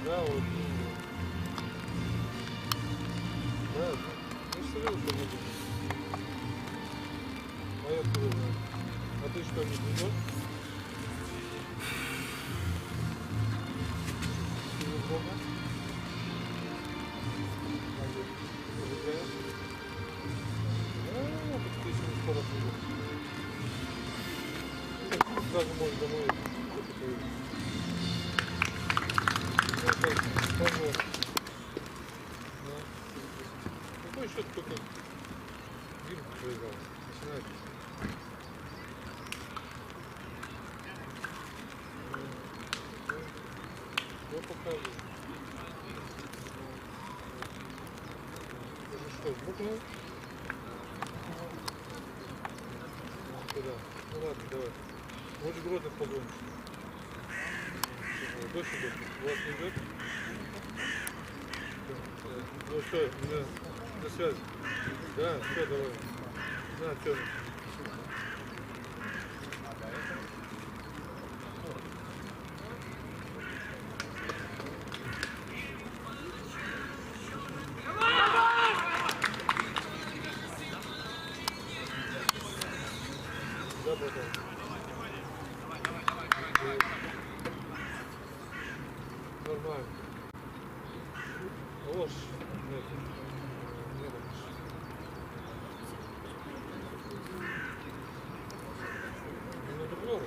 Да, вот. Да, ну все равно что будет. А я откуда знаю? А ты что, не придешь? Не дома? Так ты еще не скоро придешь. Сразу можешь домой что-то поедешь. Ну, так, помог. Да. Какой счет только Димка проиграл? Начинает. Я покажу. Это что, букнул? Куда? Ну ладно, давай. Можешь Грозных позвонить. Дождь идет. У вас не идет? Ну что, до связи. Да, все, давай. На, все. Да, братан. Нормально. Ложь. Нет. Нет. Ну, другого.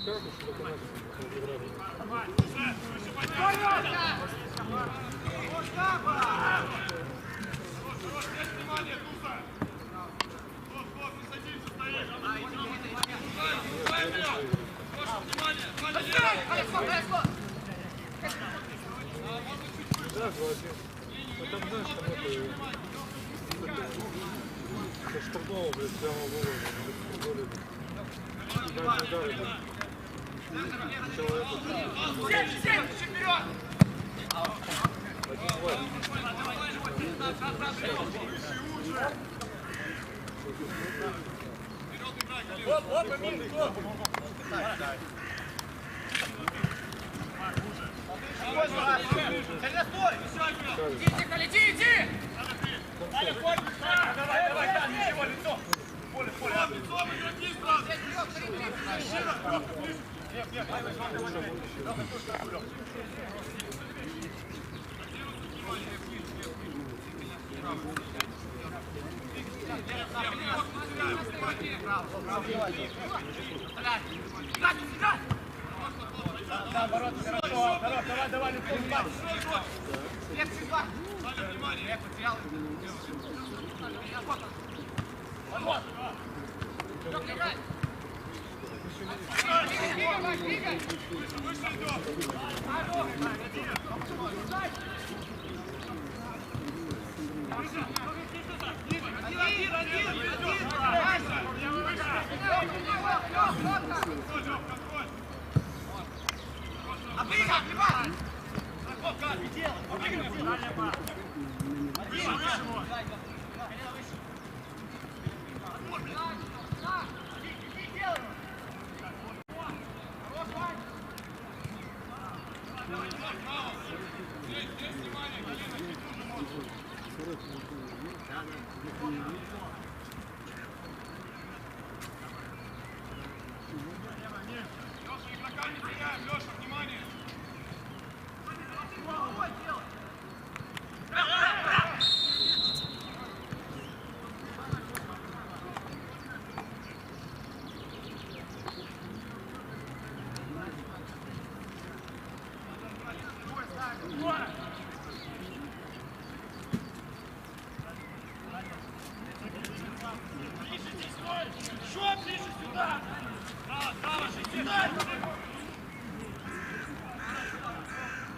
Как уж только нас разыграли. Внимание, Туса! Вот, не садимся, стоишь! Да, 2-1. Ну там, знаешь, там это... Со штрафного, блядь, прямо в голову. Дальний удар идет. Человек... Вперед! 1-2. Оп, иди! Лети, иди! Давай, да, ничего, лицо! Поле, лицо, игроки, наоборот, хорошо, давай, лицо, внимание. Внимание, потерял. Вот. Двигай. Выше идет. Леша, внимание! Еще ближе сюда! Право, сюда!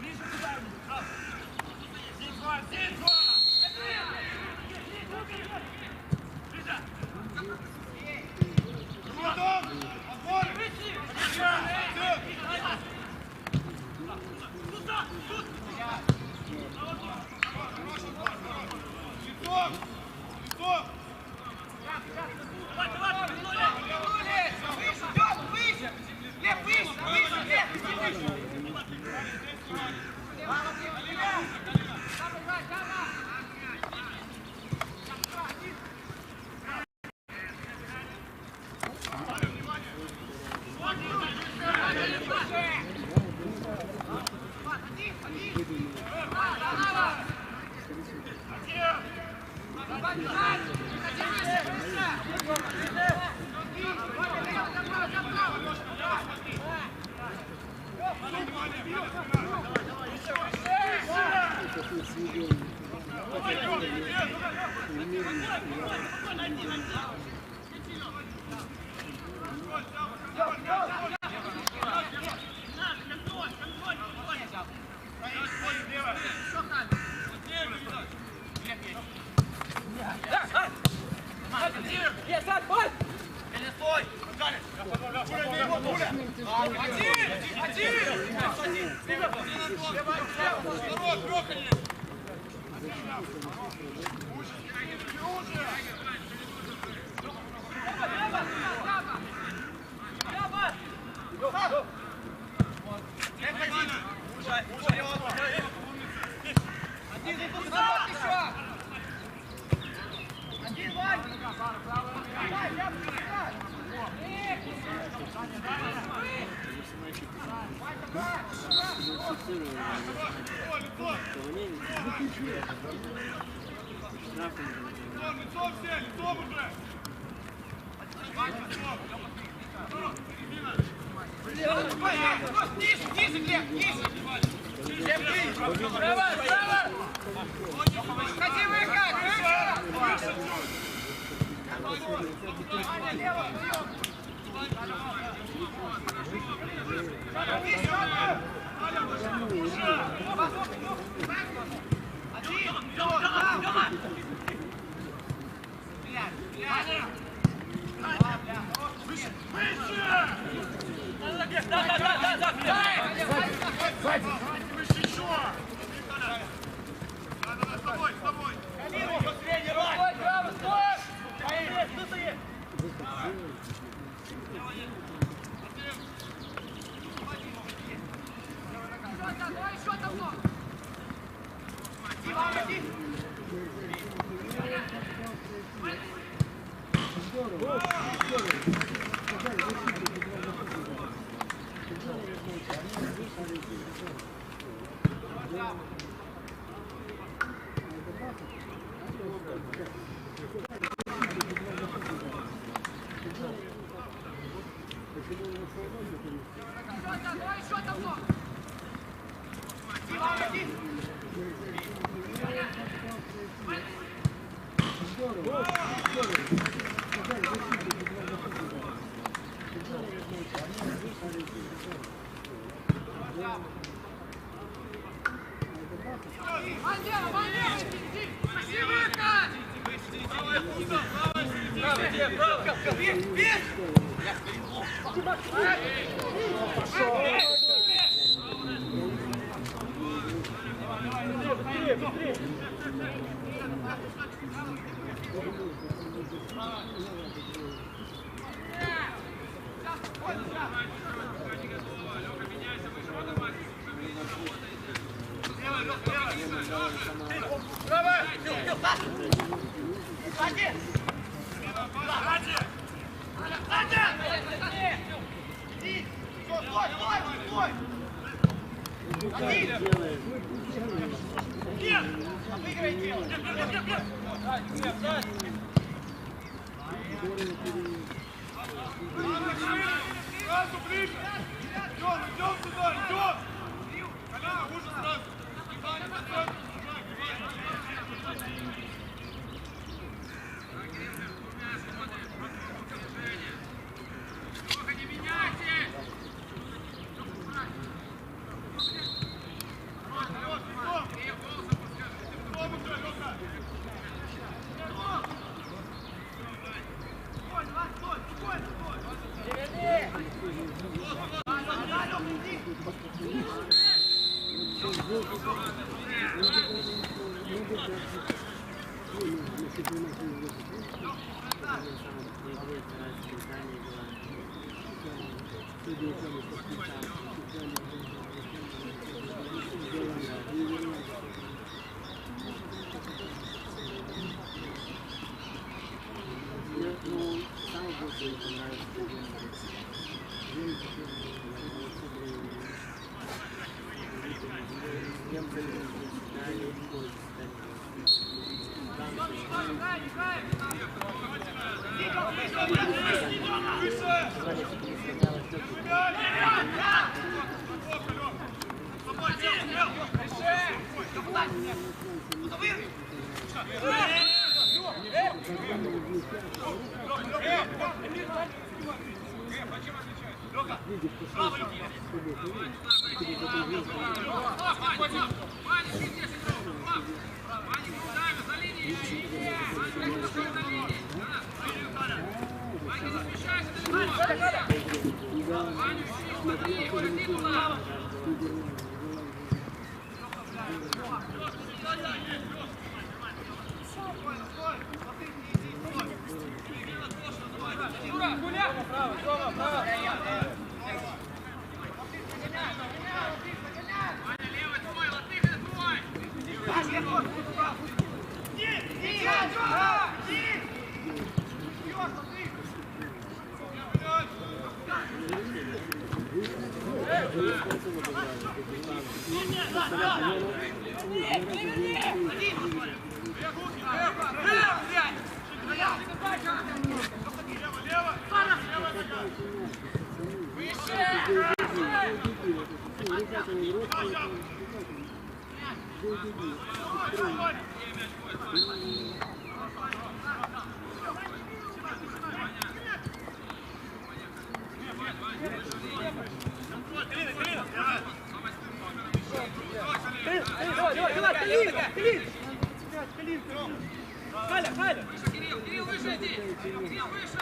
Ближе сюда! Здесь два! Готов! Отбор! Туда! Тут! Хороший отбор! Лицом! Лицом! Давай! Выше! Выше! Лев, выше! Кирилл, выше иди! Кирилл, выше!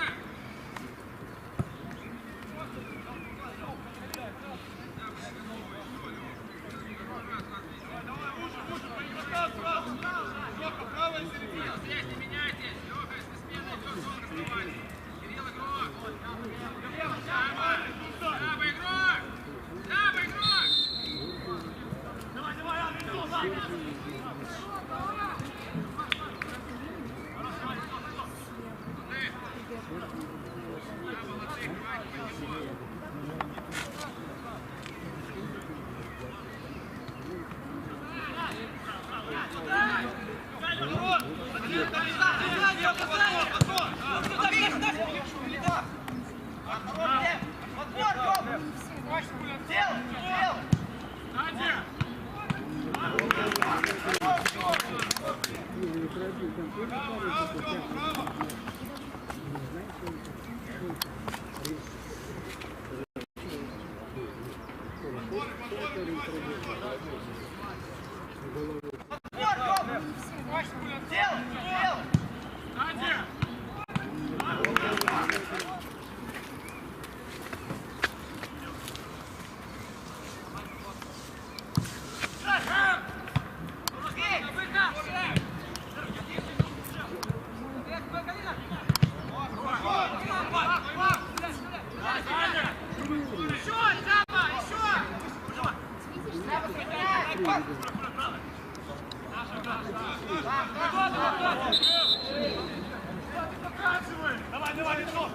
Давай, лицо!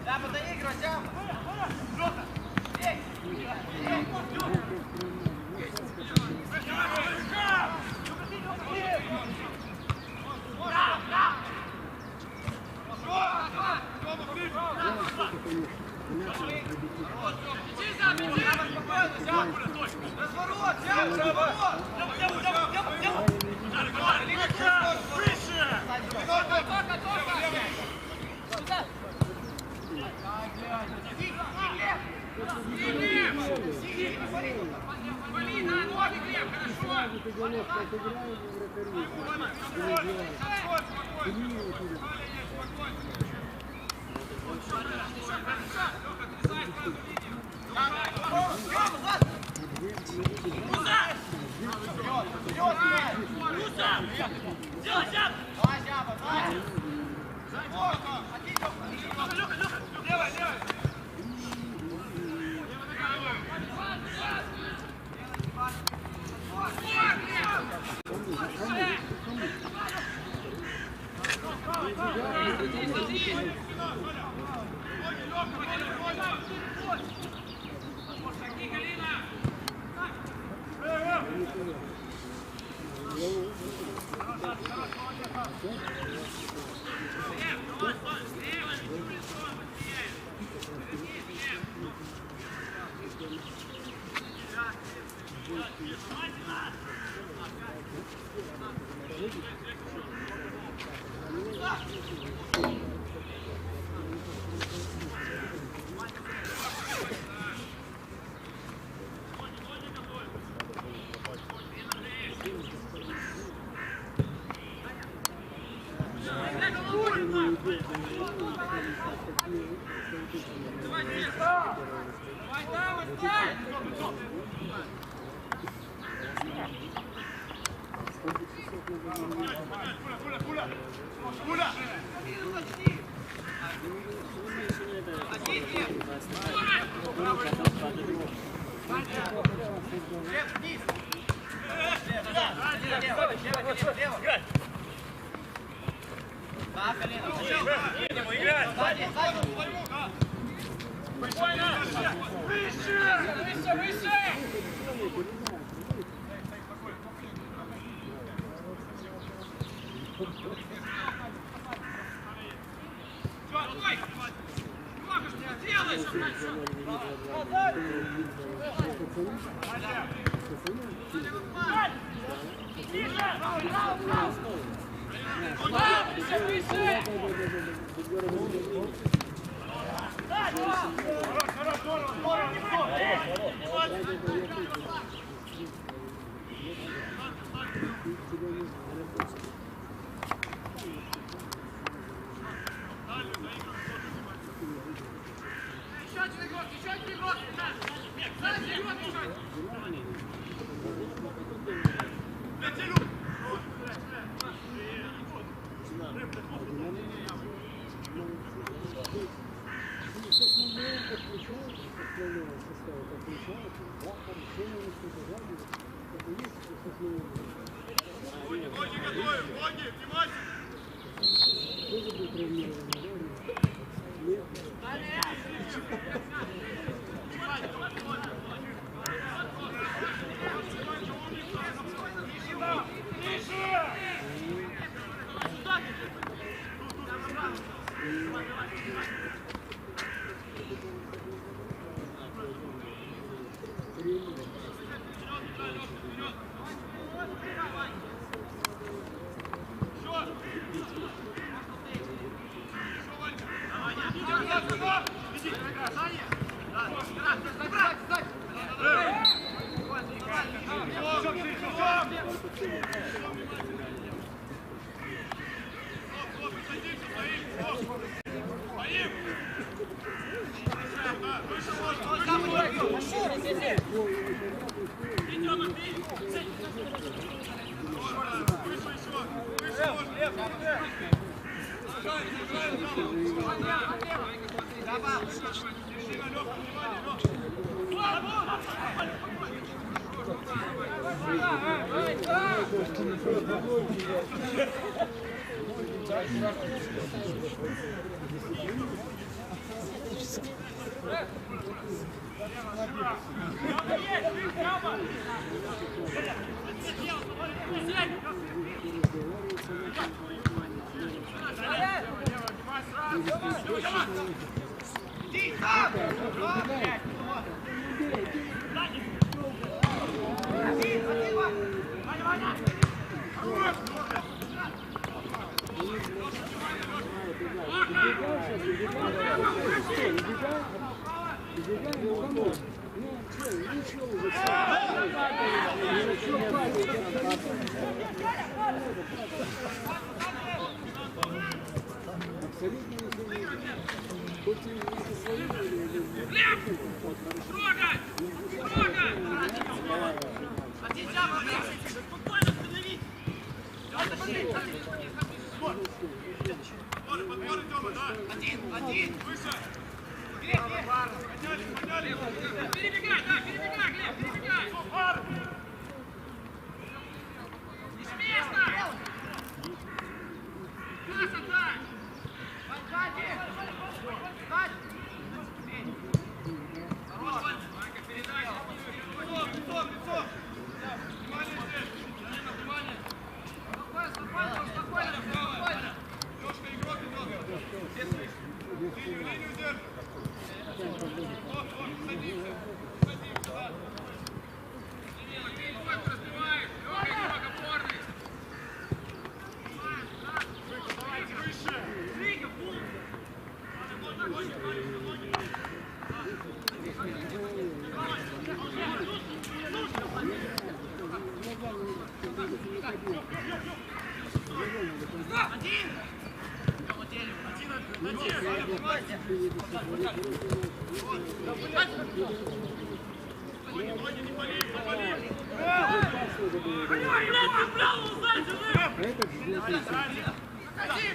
Да, подоигрывай, Сяма! Эй! Разворот, Сяма, разворот! Лёгко, Перебегай, да, перебегай, Глеб, перебегай! Не с места! Пас отдай! Ванька, передача! Лицо! Внимание здесь! Внимание! Спокойно! Лёшка, игрок идёт! Линию держи! Садимся, да!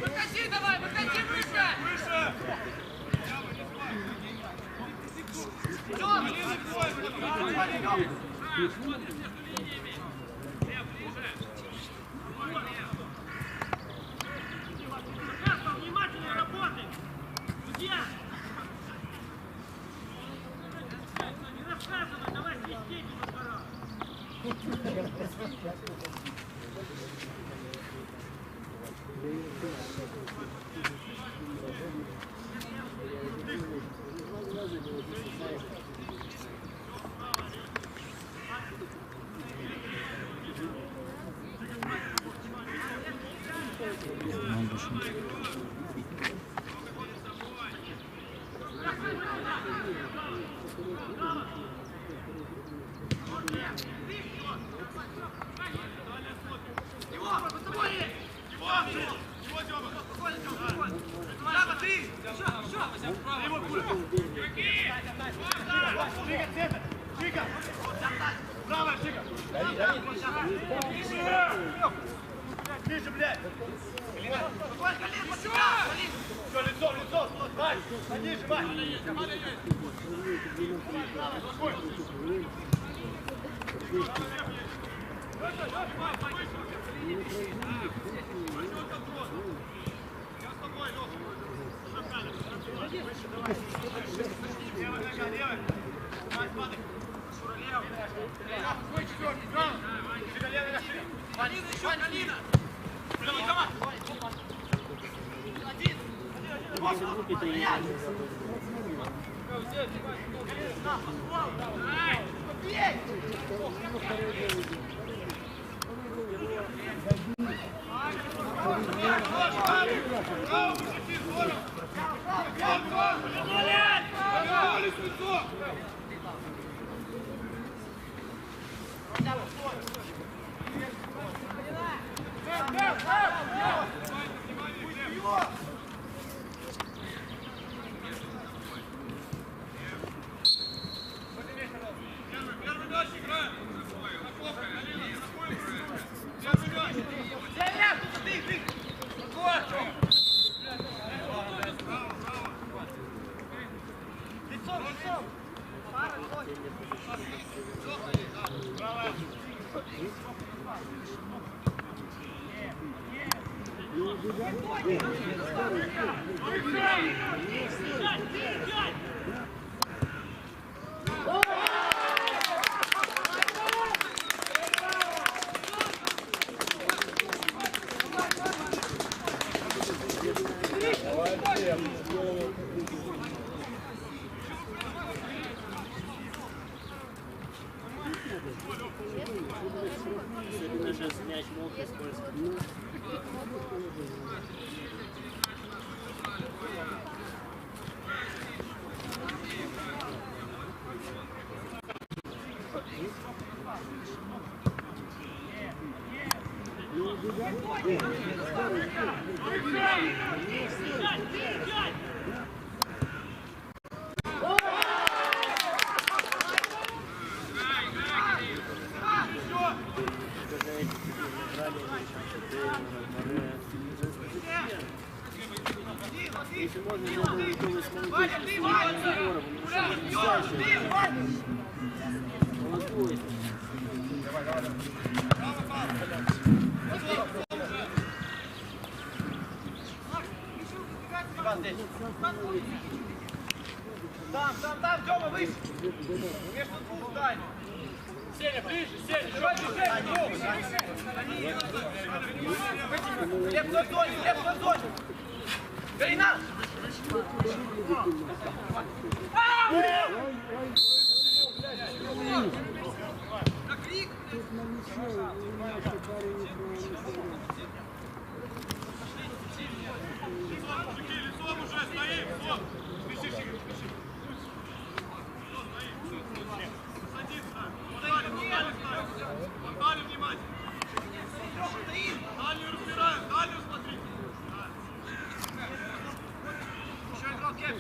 Выходи, давай, выходи выше! Выше! Внимательно работай! Судья! Не рассказывай, давай свистеть на дорогу! Ниже, блядь! Все, лицо! Вань! Ниже, Вань! Левая нога, левая! Вань, падай! Шура, левая! Твой четвертый, право! Шига, левая, шига! Алина, еще Алина! Если можно, я бы Там, Тёма, выше! Между двух стань! Сеня, ближе, Сеня! Давай Лев в зоне! Лев в зоне! Галина! Мужики, лицом уже стоим! Стоп! Пиши, пиши! Портали внимательно! Дальнюю разбираем, дальнюю смотрите! Еще игрок, кеп!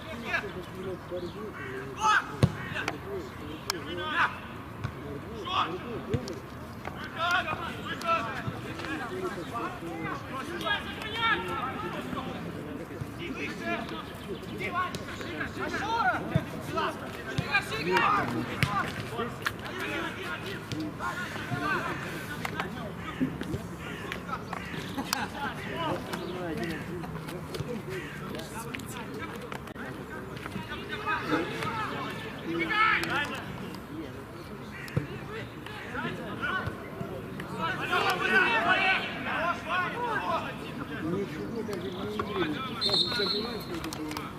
Ничего даже не имею. Кажется, забирать надо было.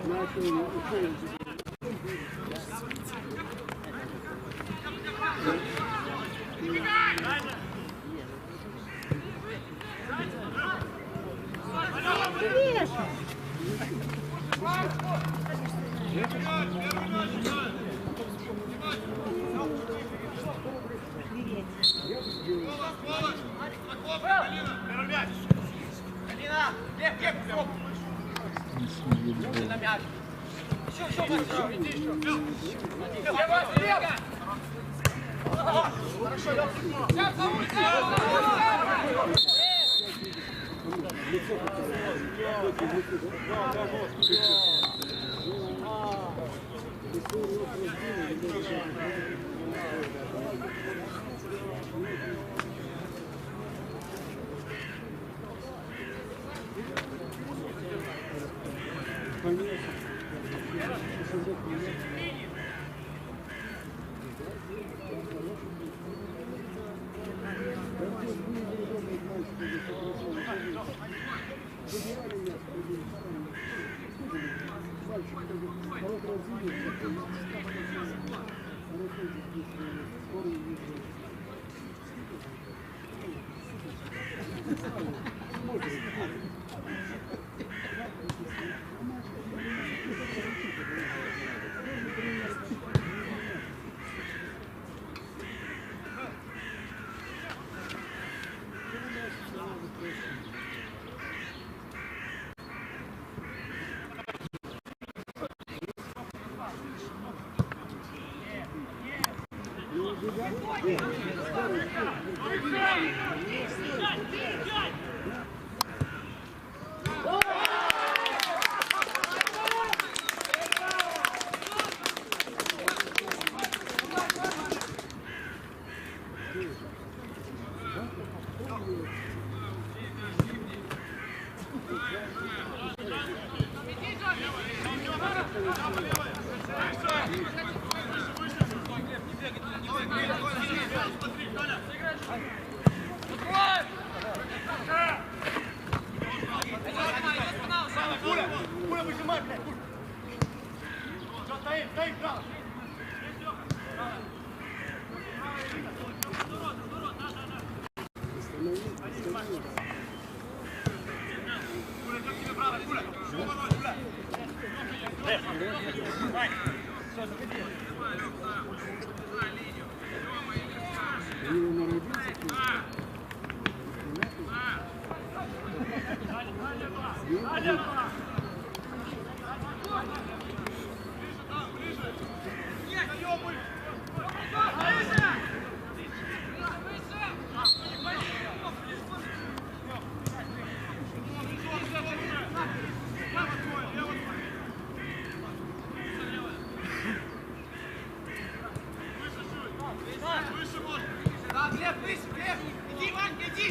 Начал ушел. Алина, Лев, на мяч. Еще, иди еще. Лев. Хорошо, Лев. Пуля выжимай, блядь. Стоим, право. Иди, Ванька, иди!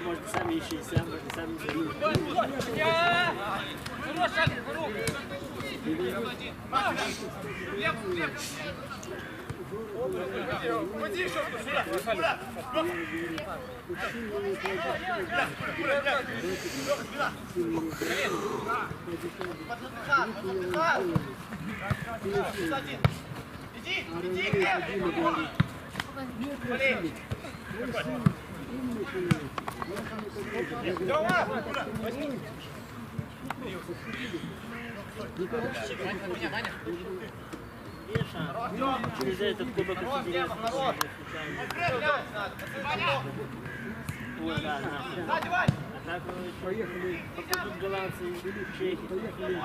Может, сами ищи, сами Уходи еще сюда. Иди, Нельзя этот кубок отсоединять. Ой, да, да. А так поехали, попадут голландцы, чехи. Поехали.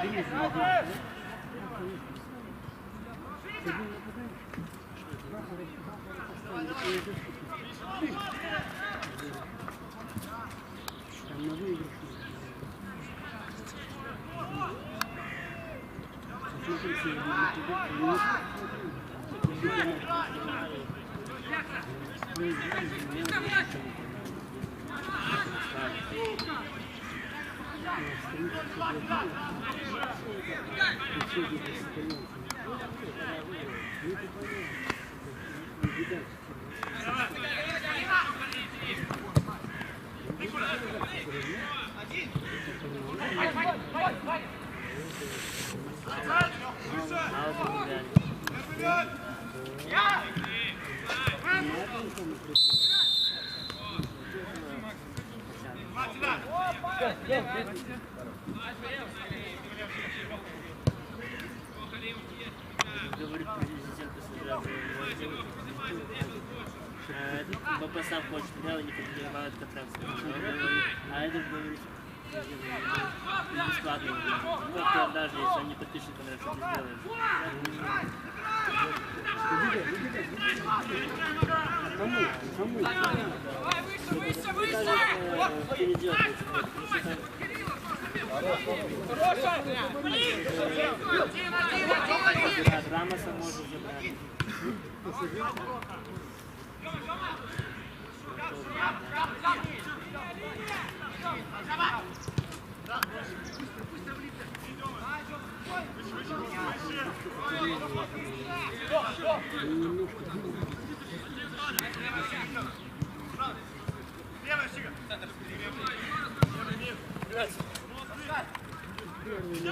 Говорит президент БПСА хочет, да, не подразумевают контракт. А этот говорит, бесплатно. Только даже если он не подпишет контракт, что ты сделаешь. Рамоса может забрать.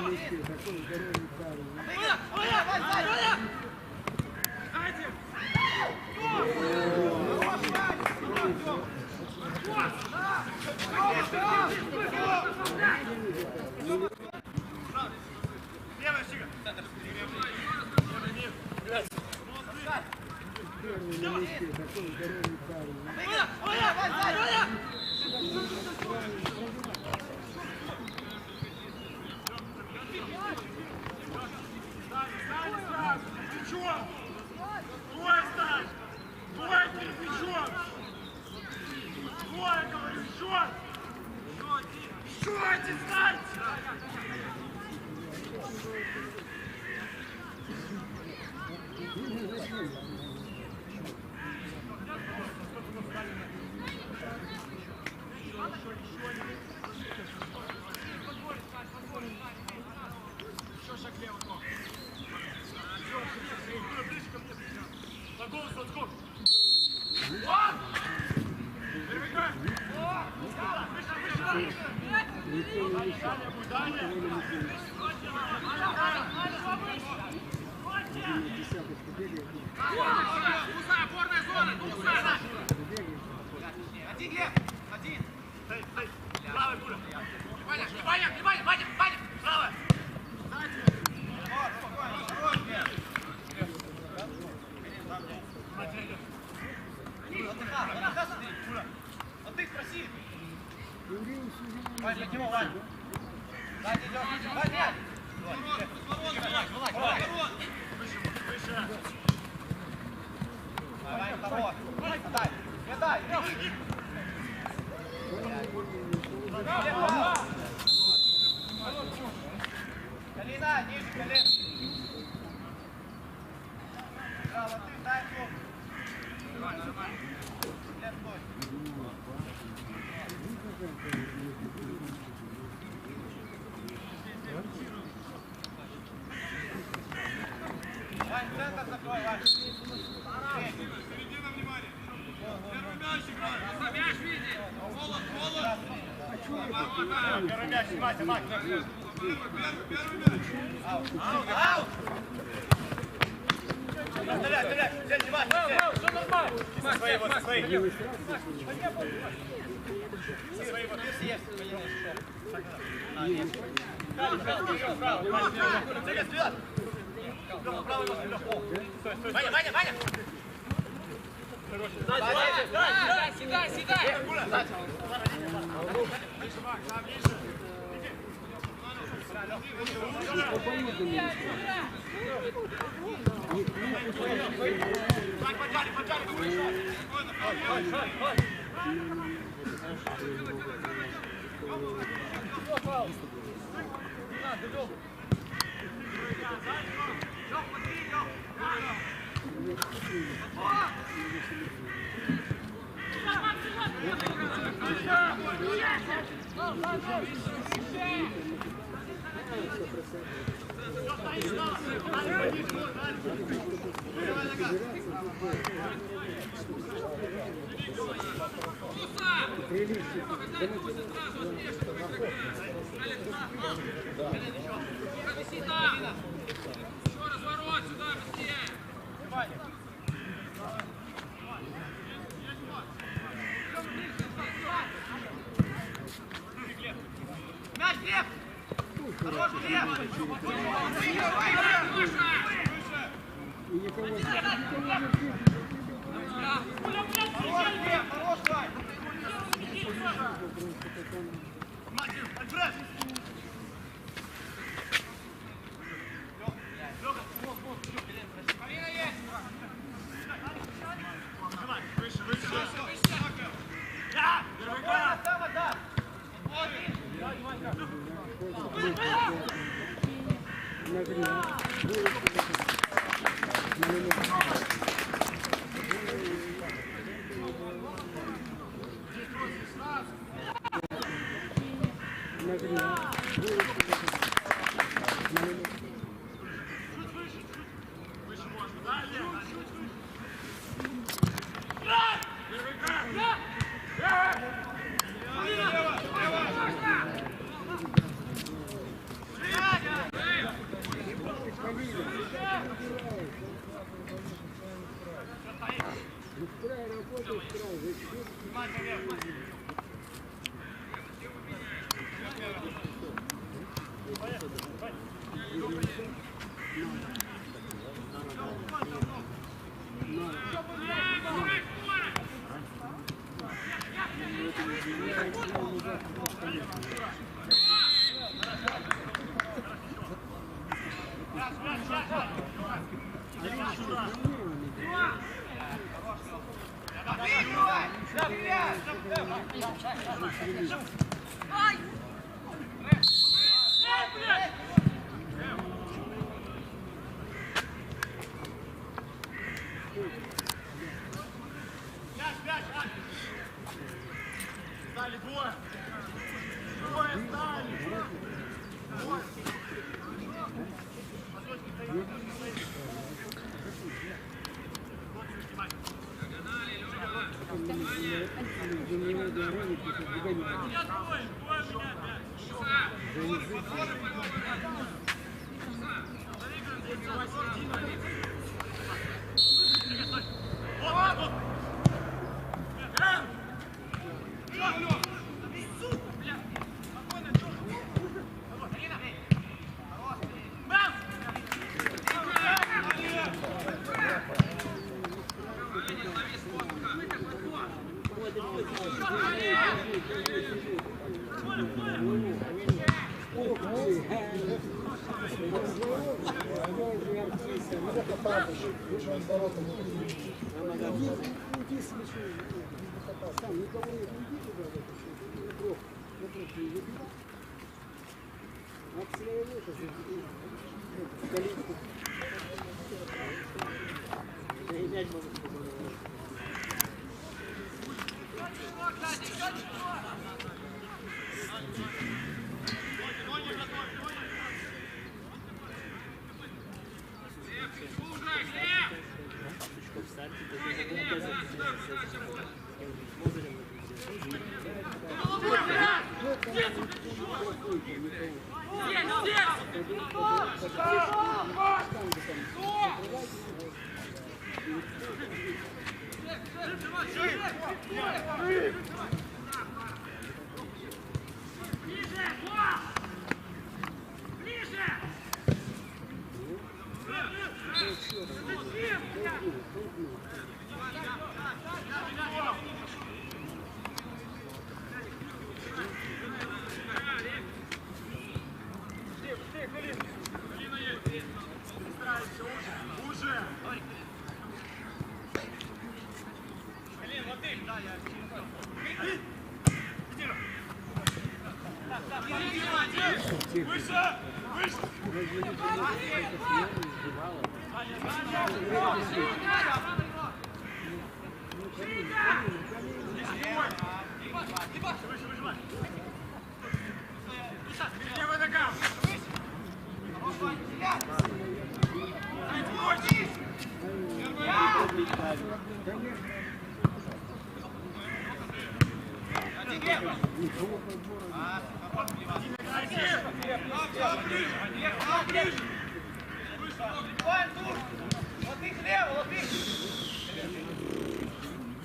Выше! Опорная зона! Один, Глеб! Один! Правый, Гуля. Ваня, Ваня, Ваня, Ваня, Ваня! Правый. Отдых, проси! Вань, поднимай, Вань! Сзади идешь! Вань, нет! Давай, второй! Отдай! Отдай! Колена, ниже колен! Браво, ты, дай блок! Лев, стой! Вань, центр закрой, Вань! Середина, внимание. Первый мяч играет. Мяч видит! Голос. Первый мяч, Матя, Матя. Первый мяч. Аут! Стреляй, стреляй! Здесь, Димас, здесь! Все нормально. Свои, вот, свои. Есть, есть! Есть! Целец, вперед! Правый нос, Лёх, Ваня, Ваня, Ваня! Седай, седай! Еще разворот сюда, быстрее! Мяч, Глеб! Хорош, Глеб! Хорош, Глеб! Хорош, Вань! Матя, отбрось. Марина есть! Давай, выше. Да! Спокойно, там отдай! Стали двое. Двое стали. Двое. Диагонали, Лёва! Ваня!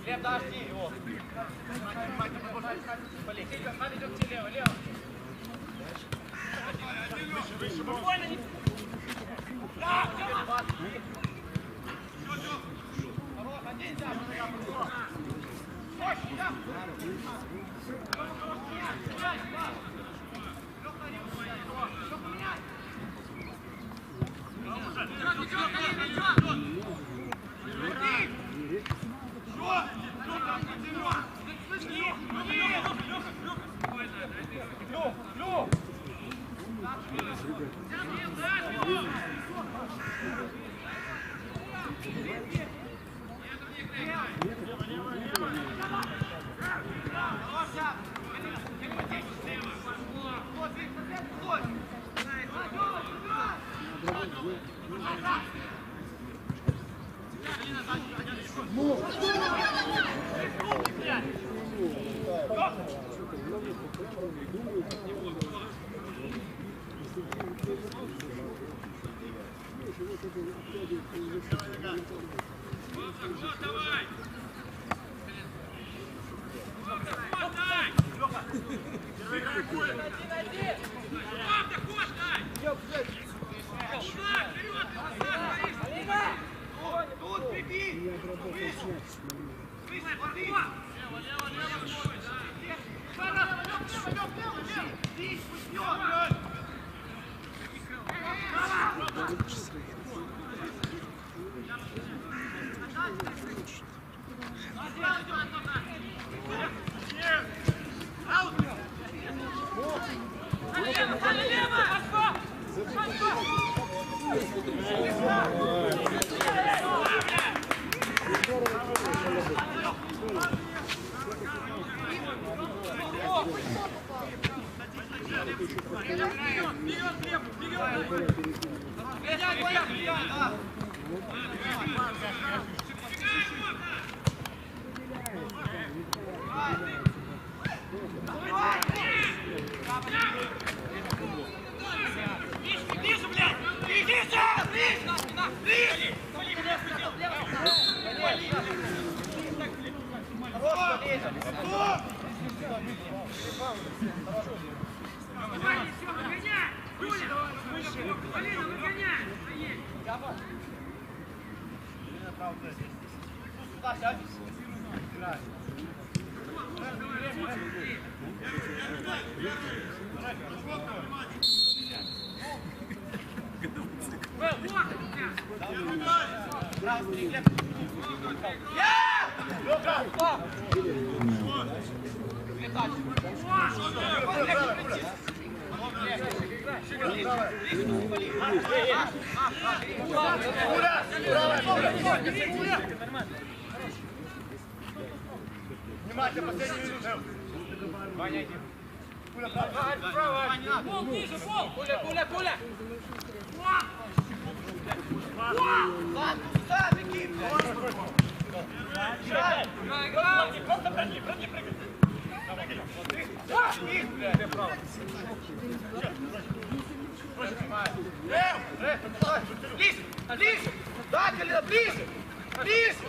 Глеб, дожди его. Ближе, блядь! Ближе! Ваня, все, выгоняй! Юля! Полина, выгоняй! Сюда сядь. Играй. Внимательно, последний минут. Ваня, иди. Пуля, право. Пол, ближе, пол! Пуля! Ладно, сюда, беги. Играй. Просто прыгни, прыгай. Ближе! Да, Галина, ближе! Ближе!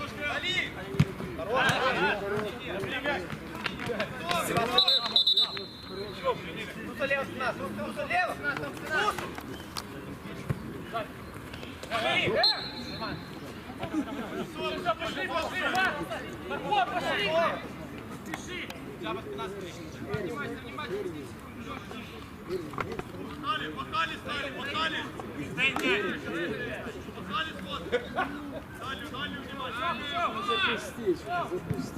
Тут залево с нас, тут залево! Пошли! Марко, пошли! Спеши! Пахали стали! Стойте! Пахали сходы! Дали внимание! Запусти.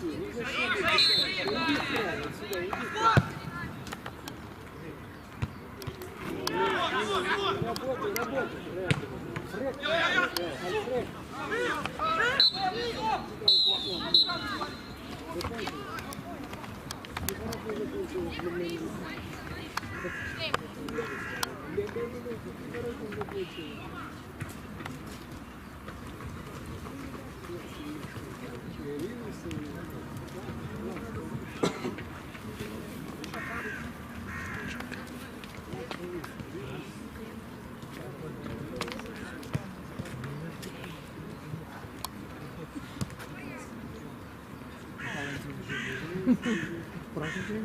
Работай.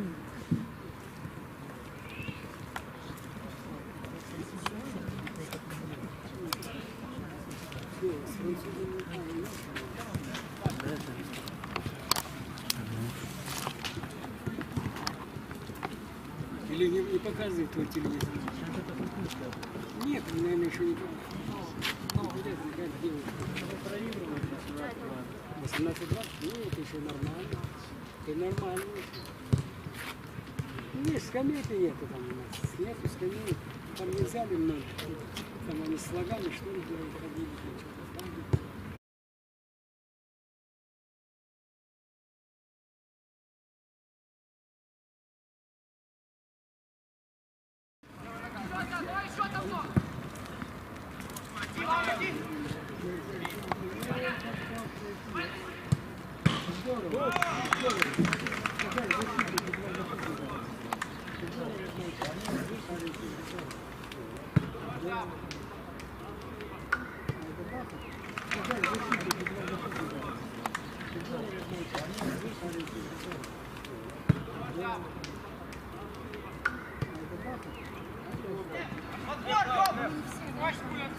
Или не показывает твой телевизор? Нет, наверное, еще не показывает. 18-20? Ну, это еще нормально. Это нормально. Нет, скамейки нету там у нас. Нету скамейки. Там не взяли много. Там они с лагами, что ли, ходили. Давай еще давно! Отбор, Тёма!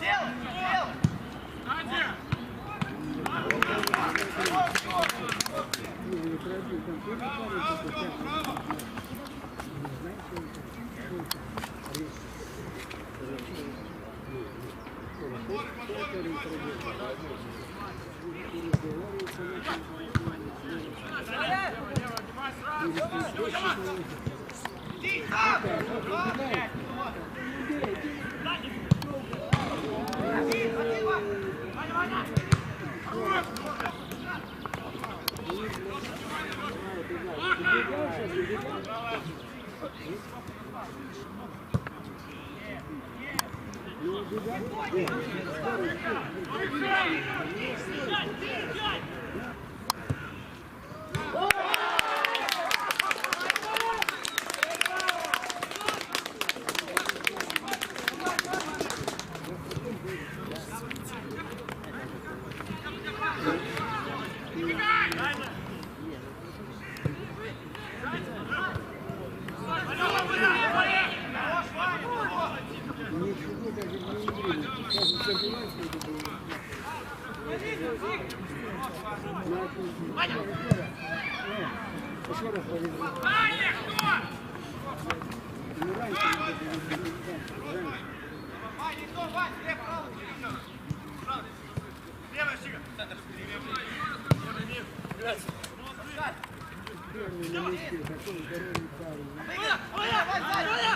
Дело! Еще раз повезли. Ваня, кто? Ну, раньше надо было, да, раньше. Вань, не то, Вань, слева, право, право. Левая щига. Центр. Первый на месте, такой здоровый парень. Ваня, Вань, Ваня!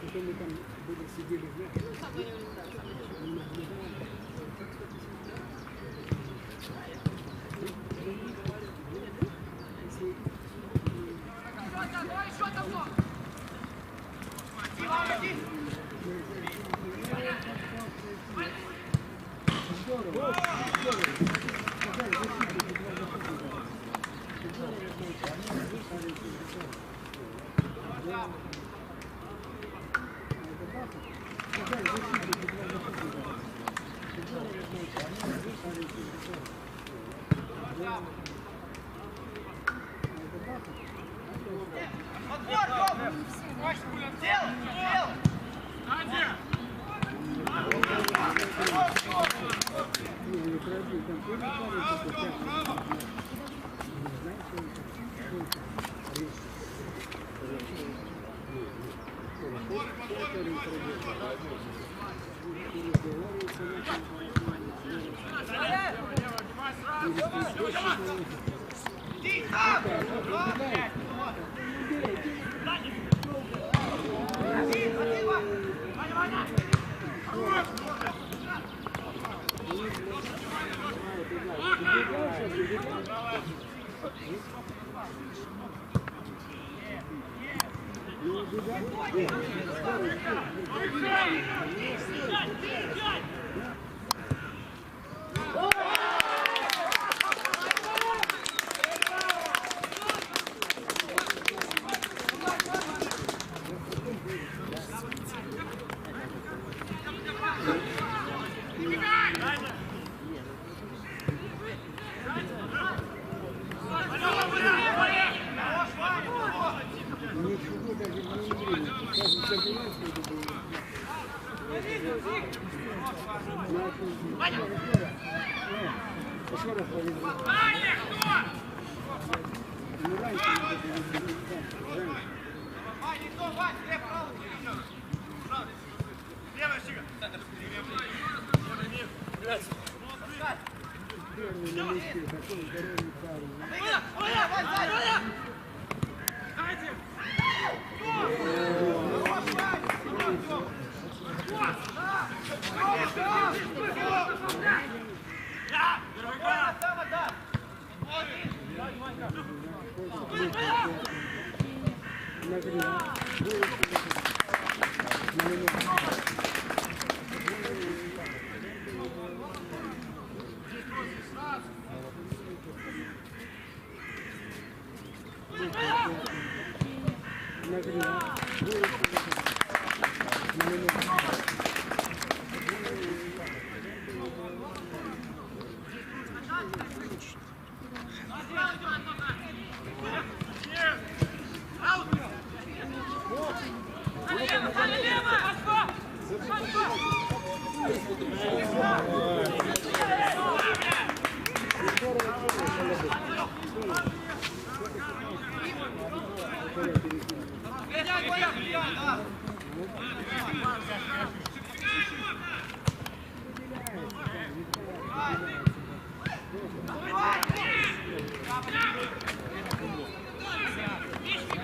Потом мы там были, сидели,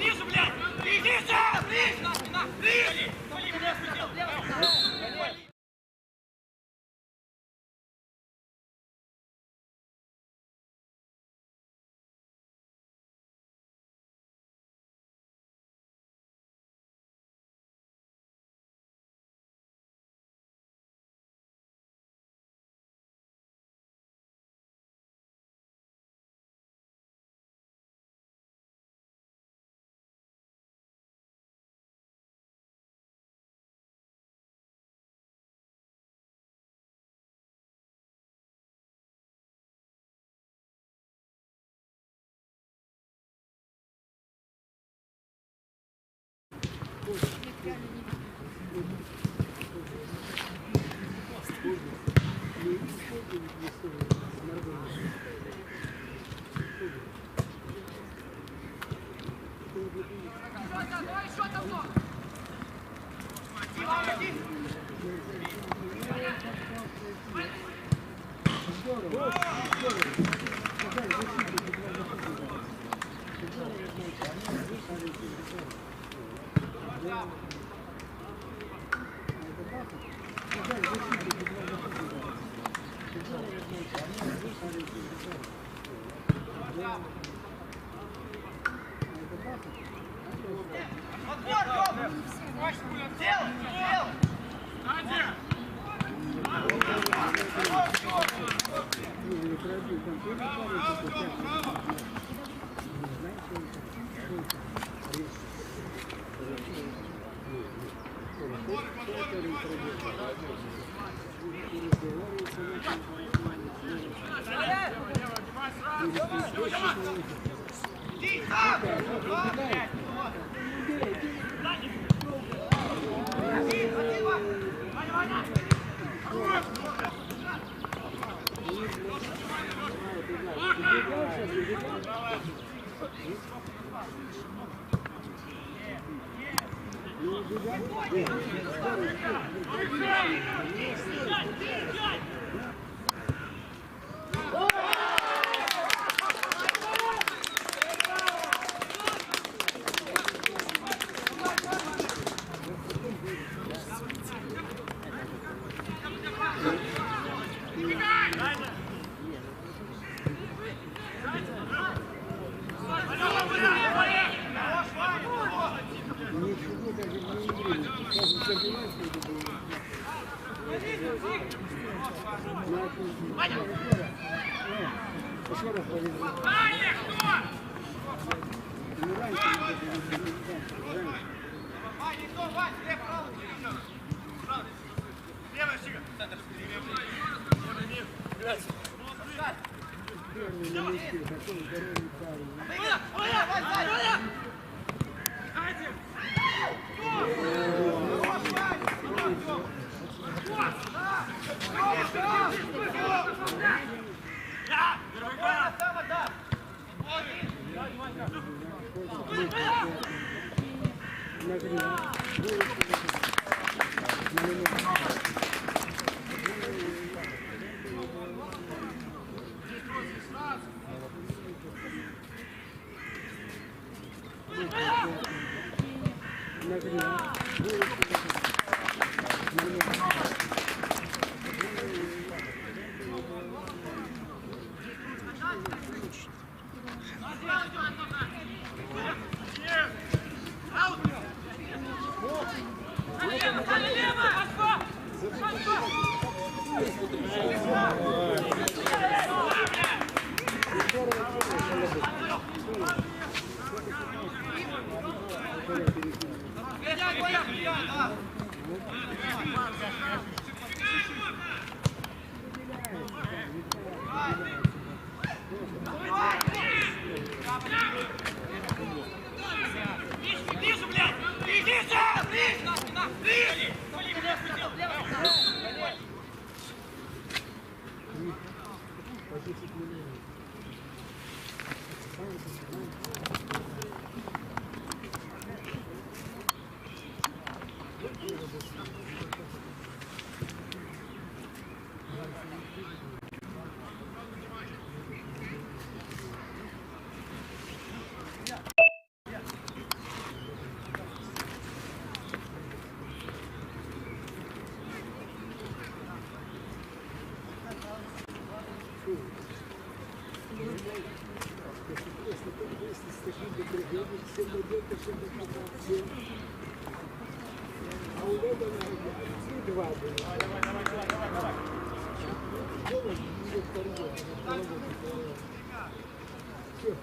Ближе, блядь! Ближе! Ближе! Давай еще давно! Ближе, блядь! Ближе! Ближе! А у Леда два было. Все.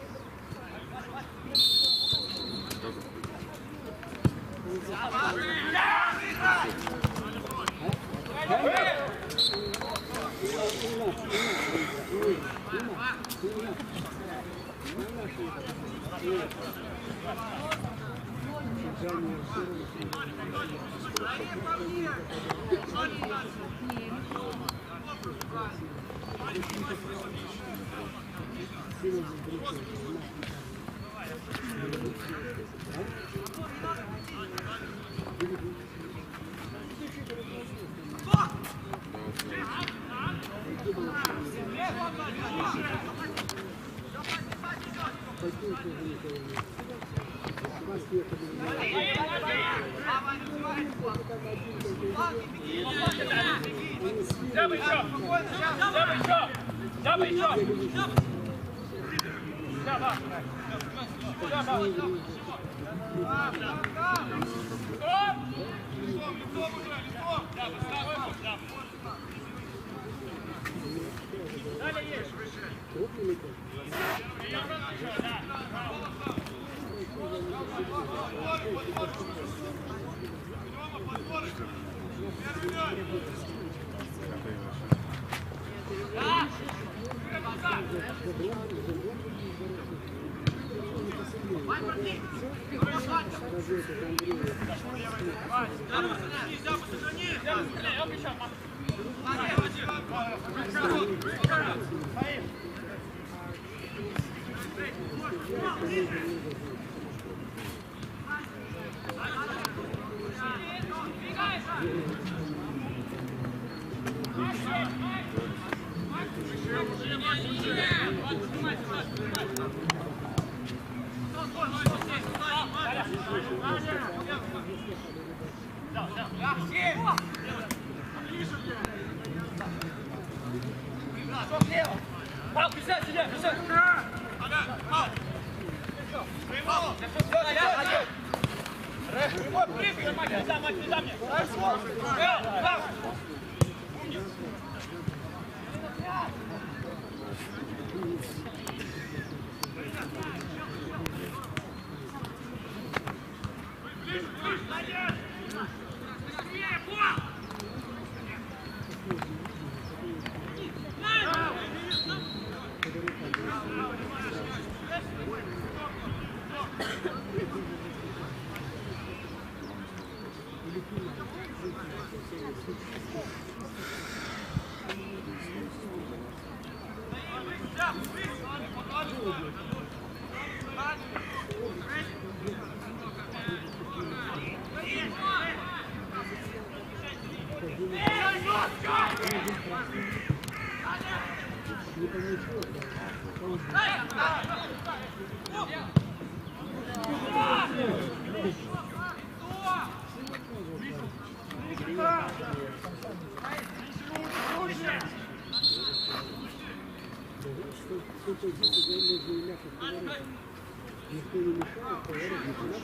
Никто не мешает, поворот не надо.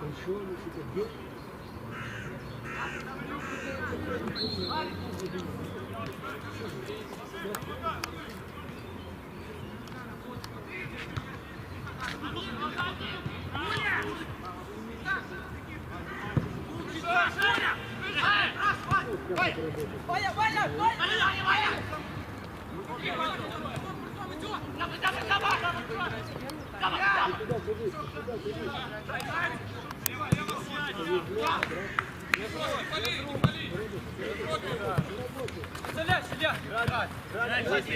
Большой на себя бьет. Ваня! Ваня! Ваня! Куда бежишь? Куда бежишь? Стреляй, сидя!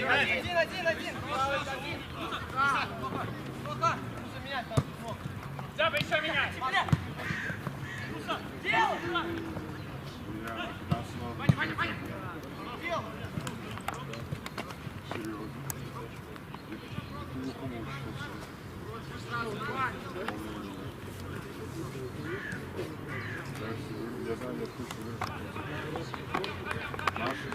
Один. Зябы, еще менять! Ваня! Я знаю, я слышу. Наши.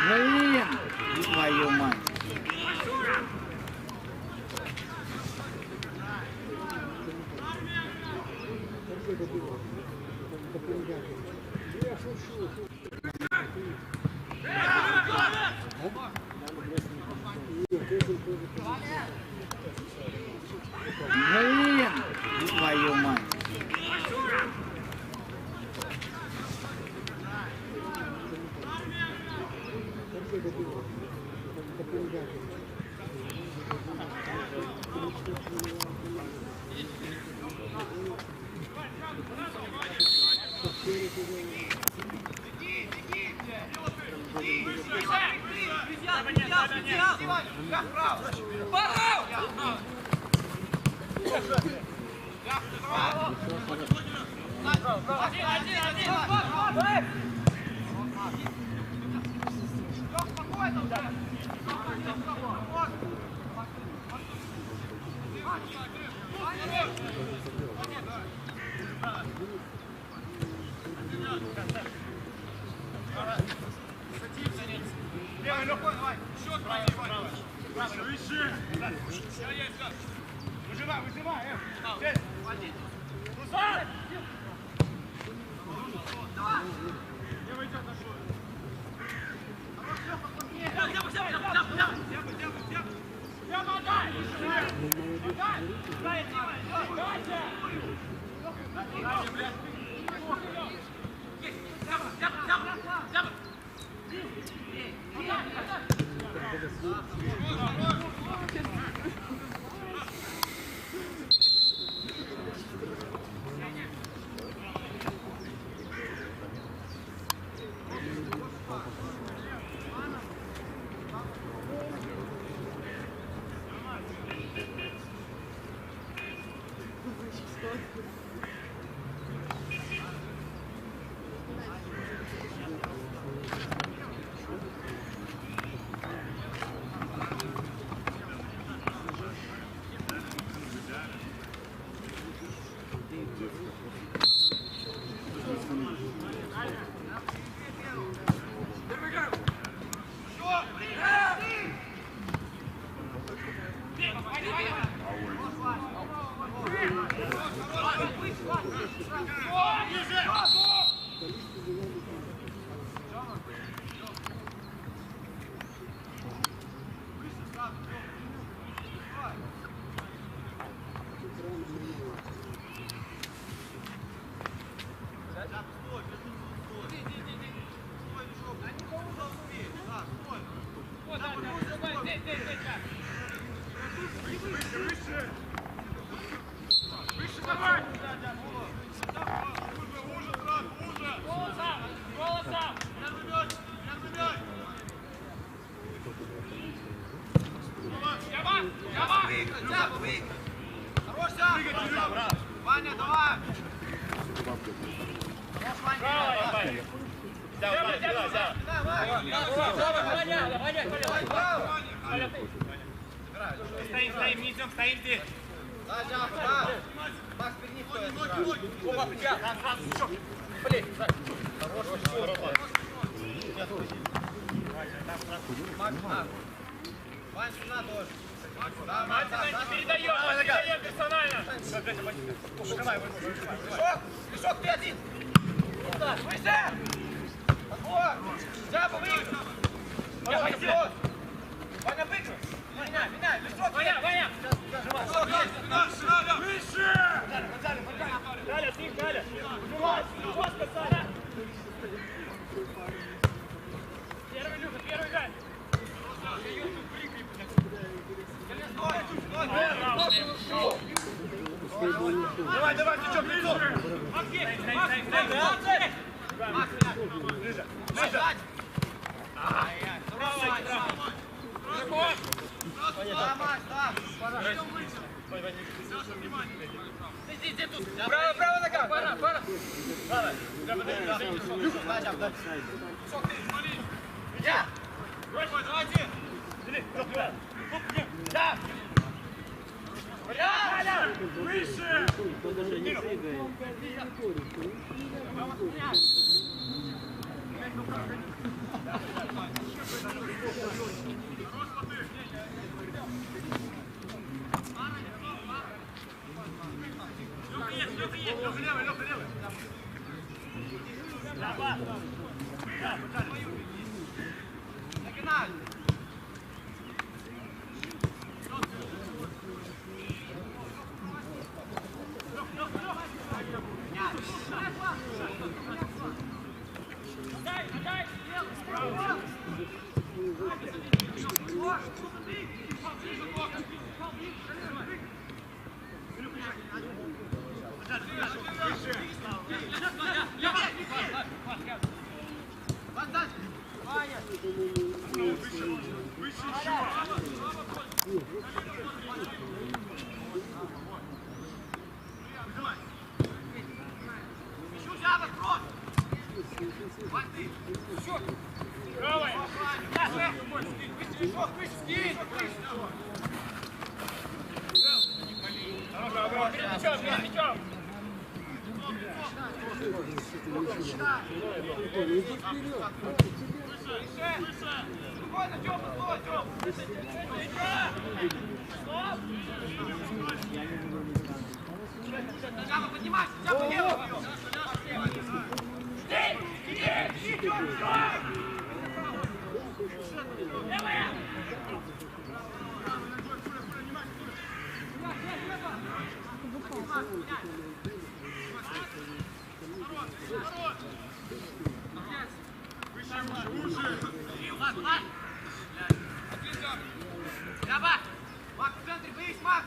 Блин, твою мать. Я шучу. Блин, твою мать. Левый легкой, давай. Счет, правый. Выше. Выжимай. Руслан! Левый идет на шут. Ваня, давай! Куда бьет? Хорош, Ваня! Давай! Стоим, не идем, стоим здесь. Макс, перед стоит. Оба, плеча. Блин, Макс, Вань, сюда тоже. Да, передаем персонально. Давай, Мешок, ты один. Выше! Отбор! Жаба, выиграй! Ваня, выиграй! Меняй! Мешок, Ваня! Выше! Галя, ты, Галя! Жестко, Саня! Первый, Люка, первый, Галь! Давай, ты что, придумал? Макс, ближе. Право нога! Пара! Я! Да! Выше! Лёха, левый! Давай! Нагинай! Макс, в центре, боись, Макс!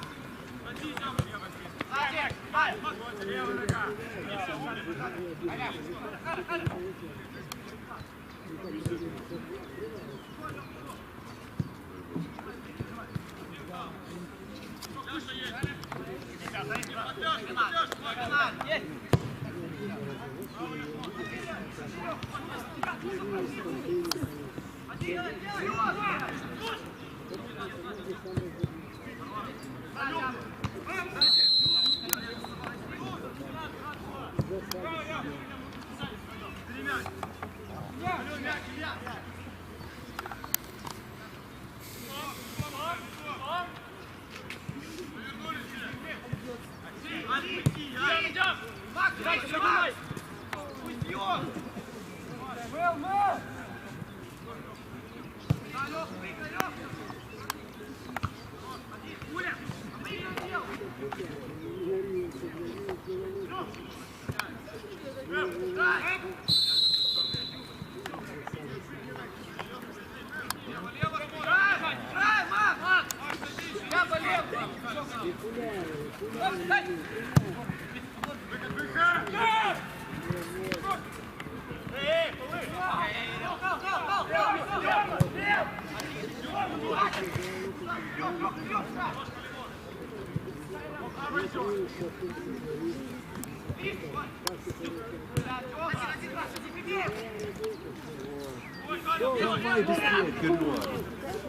Ой, Давай быстрее вперед.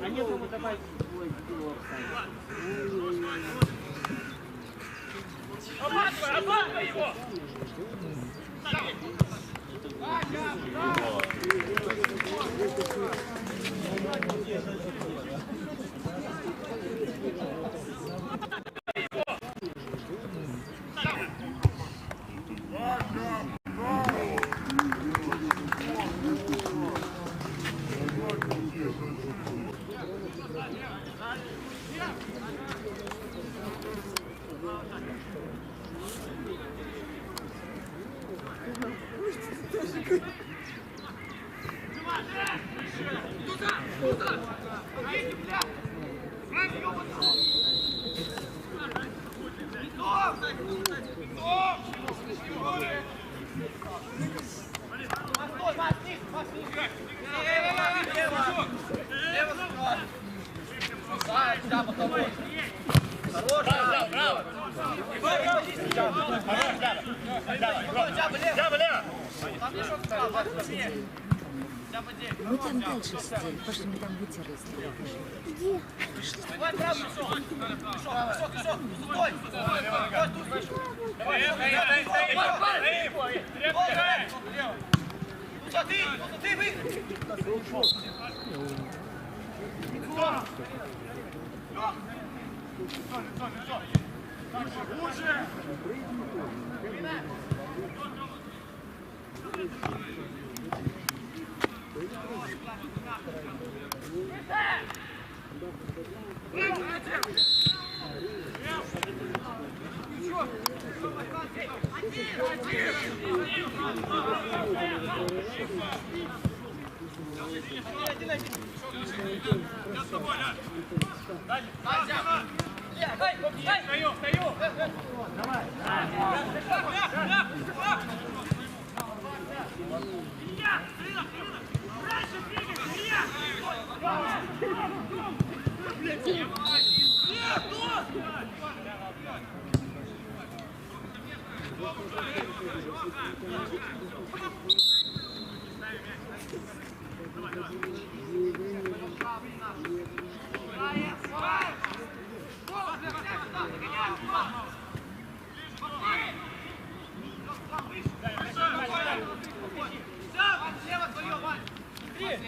А некому добавить свой кило оставить. Обматывай его! Мы там дальше сидели, пошли, мы там вытерлись. Где?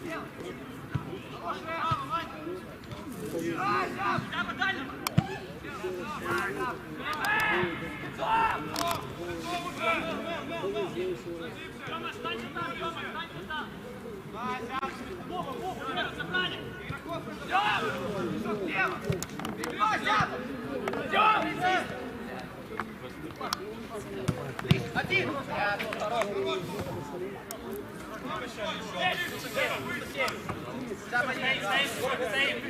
Делай! Один!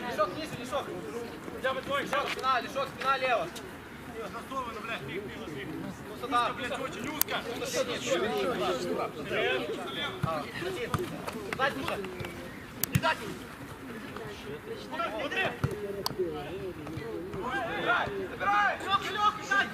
Лешок вниз, лешок. Лешок, спина лево. Ну сюда, блядь, очень узко. Один. Дать уже. Не дать. Смотри. Забирай. Лёг, дай.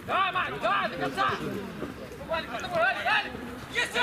Давай, Марк, давай, до конца! Есть!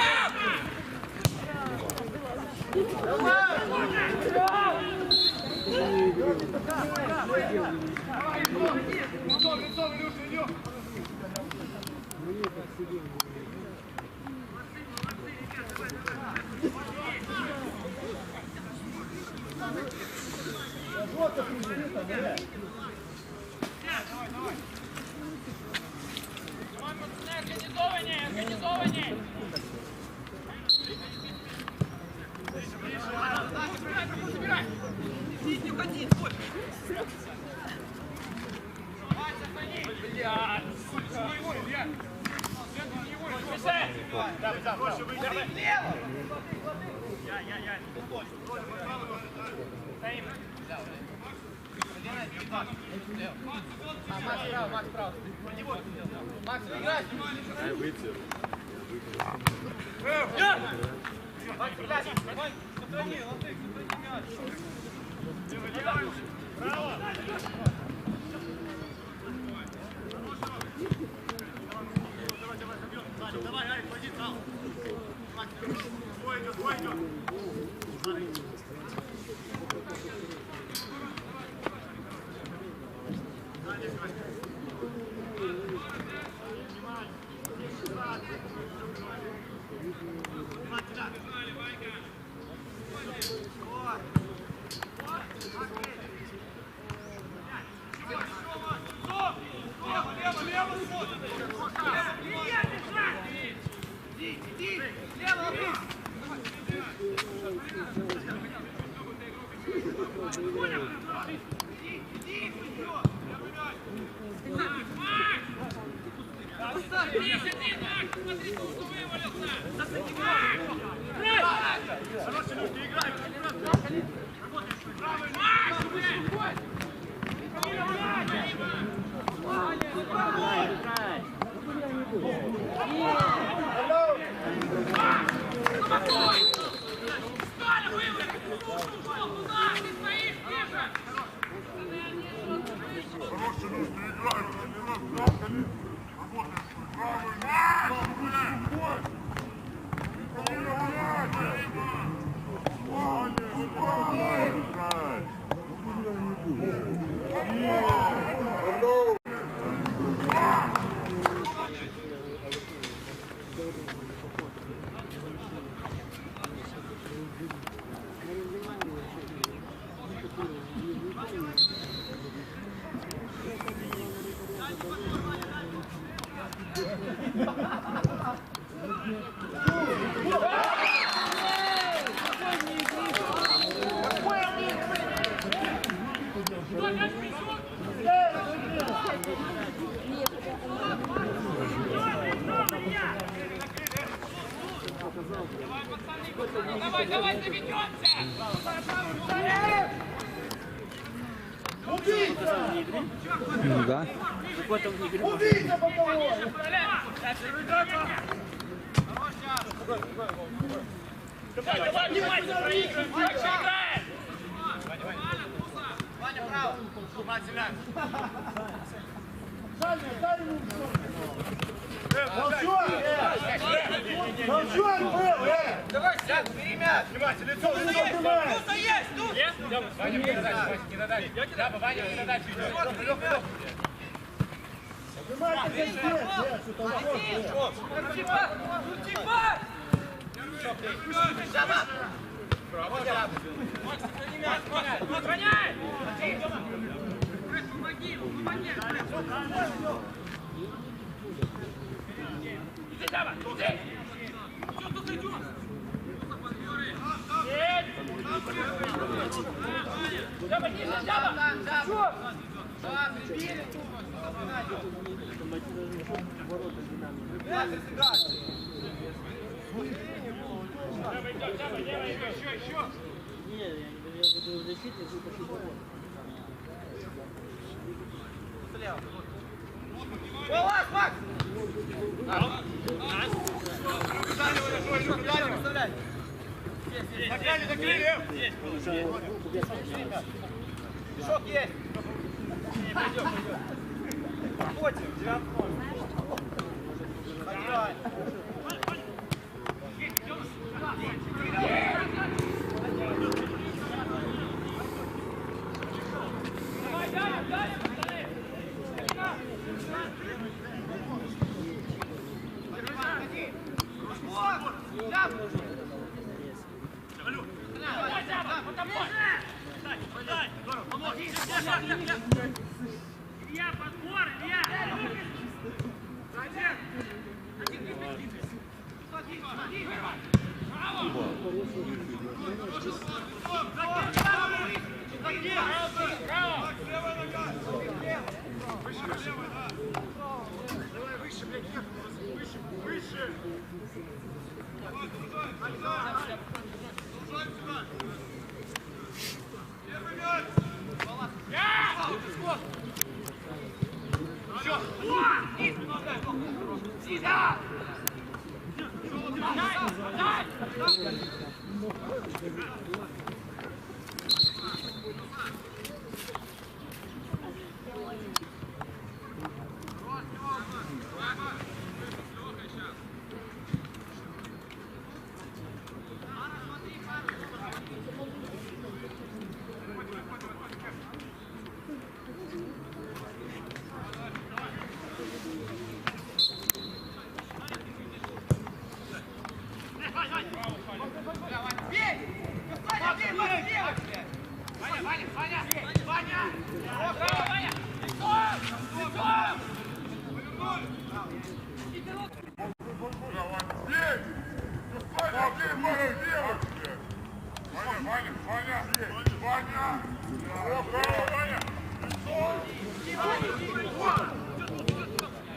Организованнее! Забирай! Не уходи, стой! Блядь! Его, Илья! Лево! Я. Стоим! Макс право. Макс, играй! Макс, играй! Сохрани, латык, сохрани мяч. Право! Давай, Арик, пойди, право. Свой идет. давай, заведемся! Ну да. Убийца боковой! Давай, внимательно, проигрываем, дальше играем! Ваня, право! Мать, Семян! Саня, дай ему Молчон был! Давай, сядь, бери мяч! Внимательно, лицо! Туса есть, тут! Ваня, не надо! Ваня, не надо! Поднимайте здесь! Что-то Охраняй! Помоги, помоги! Иди, Сява, иди! Что тут идет? Сява, ниже, Сява! Что? Голос, Макс! Выставляй! Закрыли! Мешок есть! Пойдем. Ходим, 9-0. Забивай. Илья, подбор, Илья!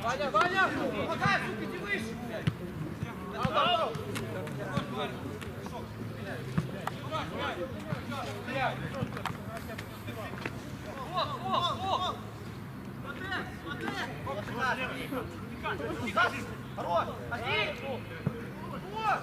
Ваня, Ваня! Помогай, сука, иди выше! Дал! Хорош! Один! Вот!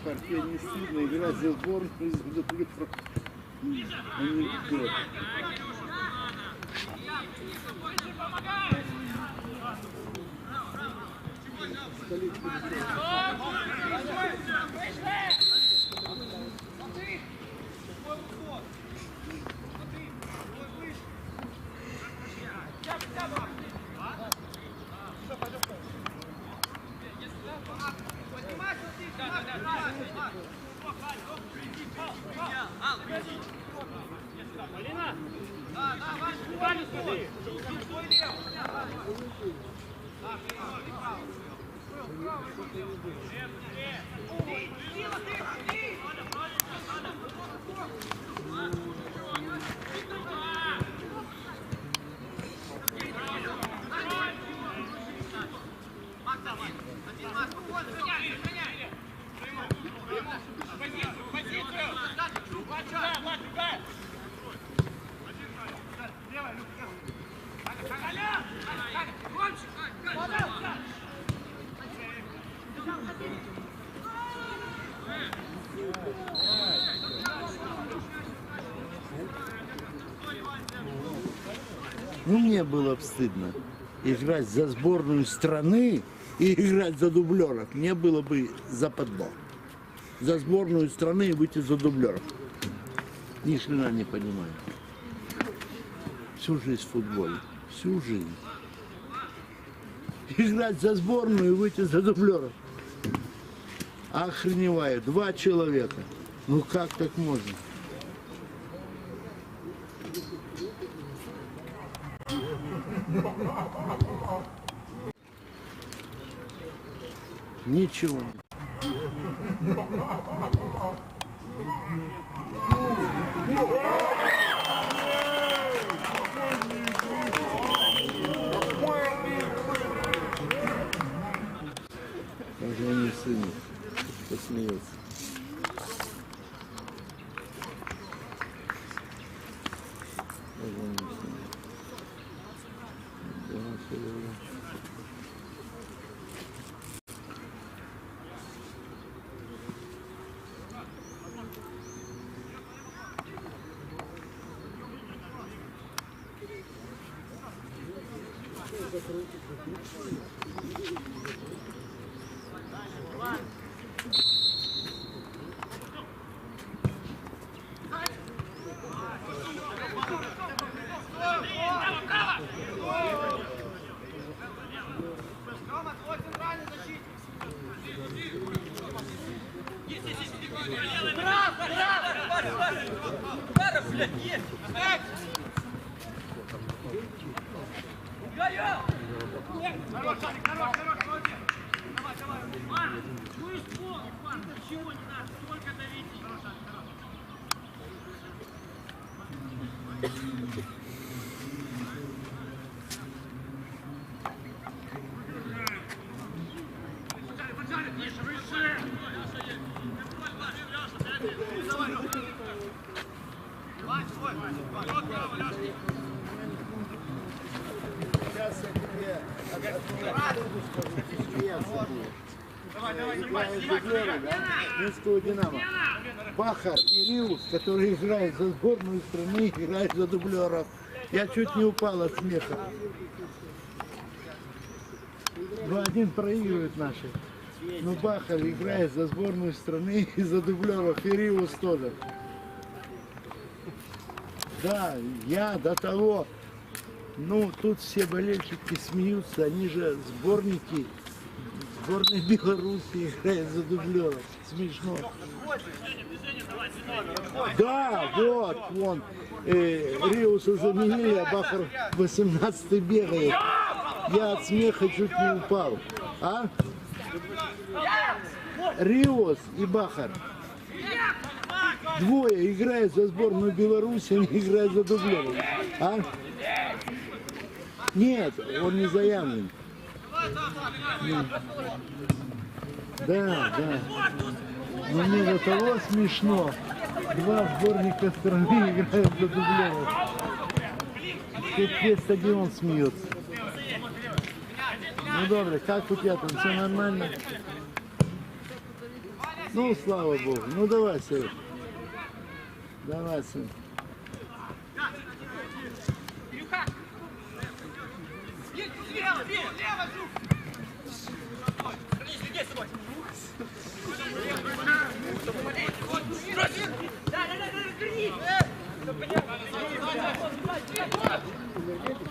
Хартия не сильно играть за сборную из Днепра. Анекдот. Ну, мне было бы стыдно играть за сборную страны и играть за дублеров. Мне было бы за подбор. За сборную страны и выйти за дублеров. Ни хрена не понимаю. Всю жизнь в футболе. Всю жизнь. Играть за сборную и выйти за дублеров. Охреневаю. 2 человека. Ну как так можно? Ничего. Позвони сыну, посмеется. Позвони сыну. Да, все верно. Минского «Динамо». Бахар и Риус, которые играют за сборную страны, играют за дублеров. Я чуть не упал от смеха. 2-1 проигрывают наши. Но Бахар играет за сборную страны и за дублеров, и Риус тоже. Да, я до того. Ну, тут все болельщики смеются, они же сборники. Сборная Беларуси играет за дублеров. Смешно. Да, вот, вон. Риуса заменили, а Бахар 18-й бегает. Я от смеха чуть не упал. А? Риус и Бахар. Двое играют за сборную Беларуси, они играют за дублеров. А? Нет, он не заявлен. Да, да. Но мне до того смешно. 2 сборника страны играют за дублеров. Тут весь стадион смеется. Ну добре, как у тебя там, все нормально? Ну, слава Богу. Ну давай, Сереж. Давай, сын. энергетик.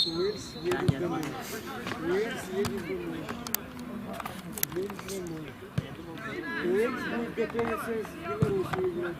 Уэльс едет домой. Уэльс едет домой. Уэльс домой. Уэльс будет готовиться с Беларусью играть.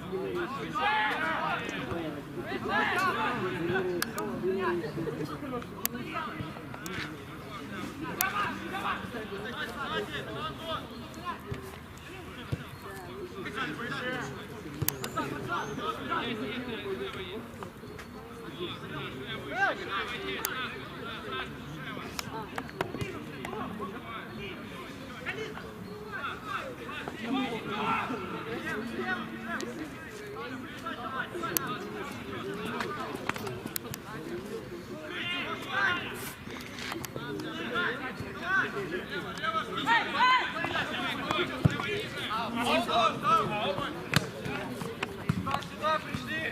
Сюда пришли!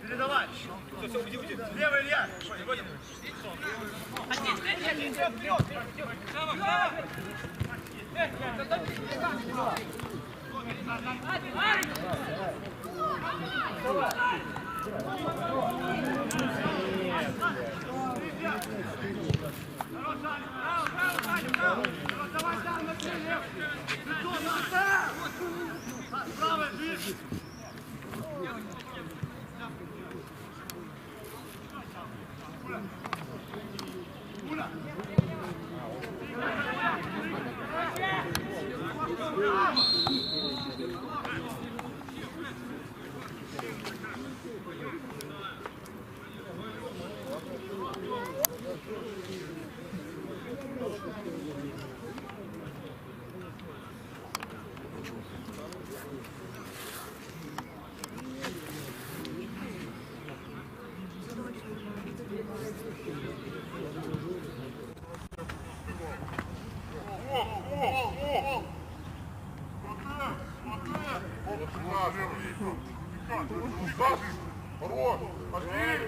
Передавай! Все, уйди. Левый Илья! Правая, ближе! Хорош! Пошли!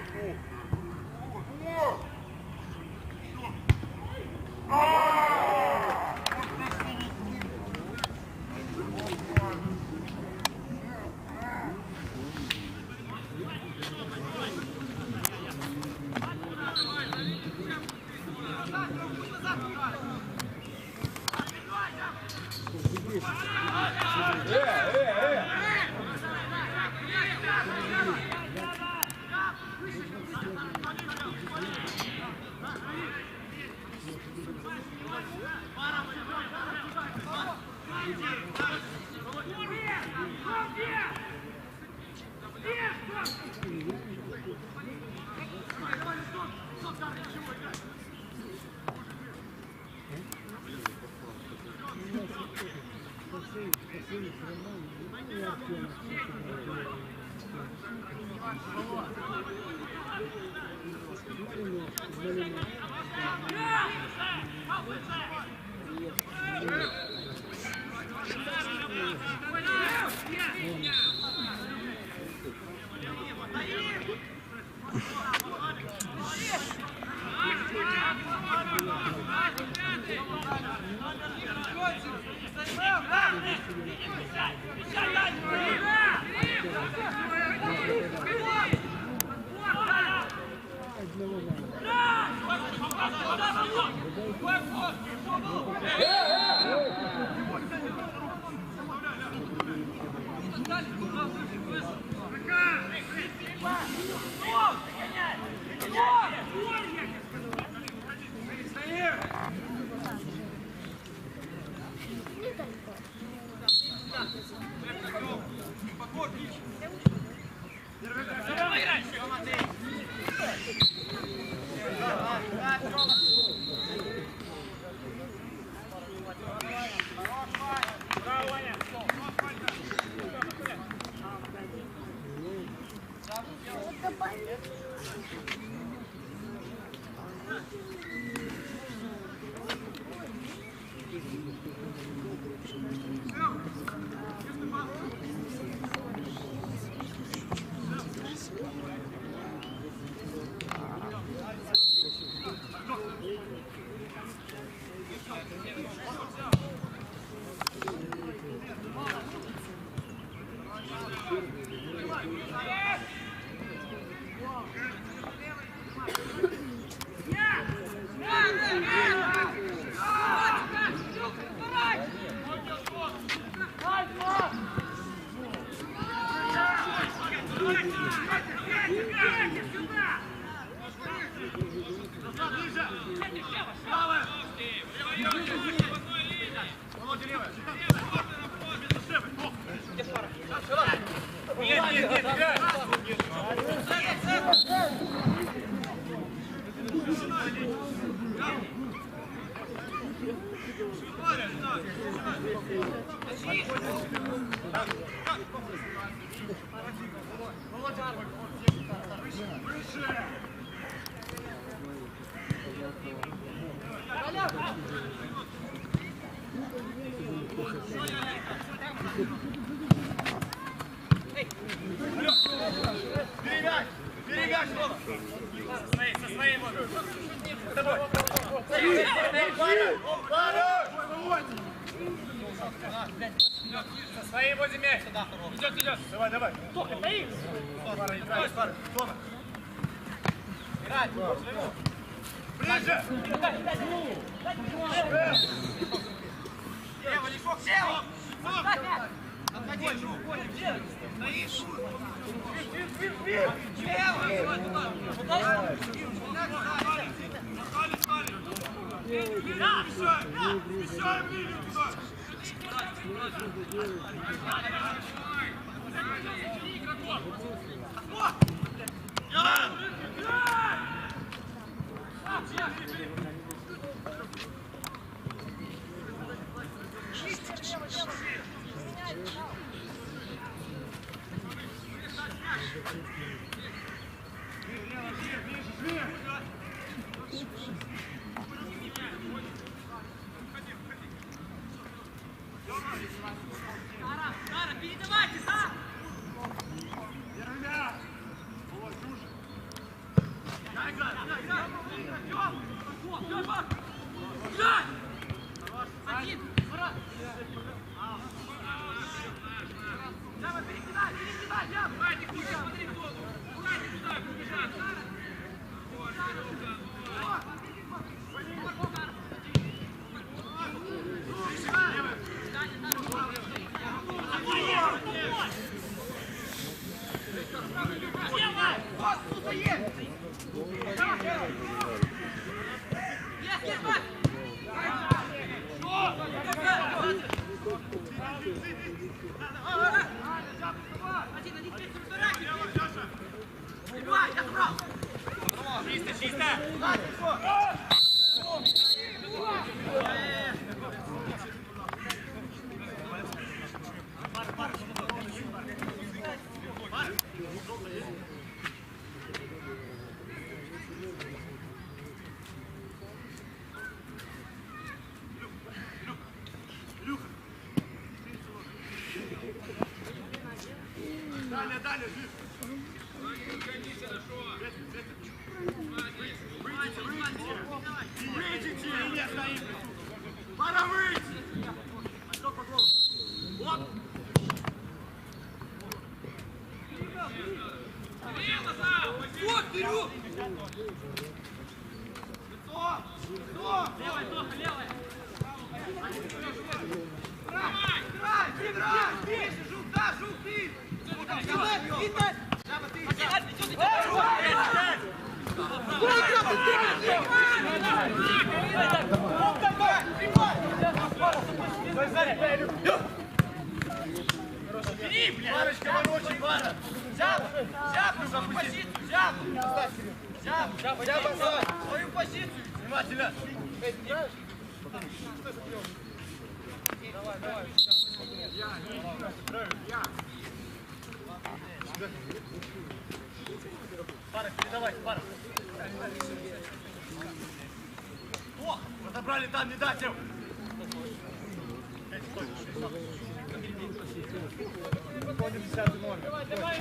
Перебегаешь, Рома! Со своей можно! С тобой! Со своей возьми мяч! Идет! Давай, давай! Тоха, стоит! Тома! Играть! Ближе! Лево, Лешок, лево! Отходи, стоишь! Сара, передавайте, Сара! Один! Давай, перекидай, Ян! Давайте, Кузя, смотри, кто! Давайте туда, побежать, Сара! Чисто! Далее, жив! Выйдите! Не стоим! Пора выйти! Вот! Вот, вперед! Левая, Тоха, левая! Играй! Ближе, желта, желты! Давай! Парочка, ворочай, пара. Взял свою позицию, взял. Взял свою позицию. Внимательно. Давай. Пара, передавай, пара. О, разобрали там, не дать им. Выходим в 10-й номер. Давай,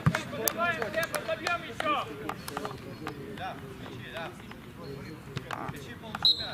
подобьем еще. Да, ключи, да. Ключи полчаса.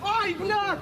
Ай, бля!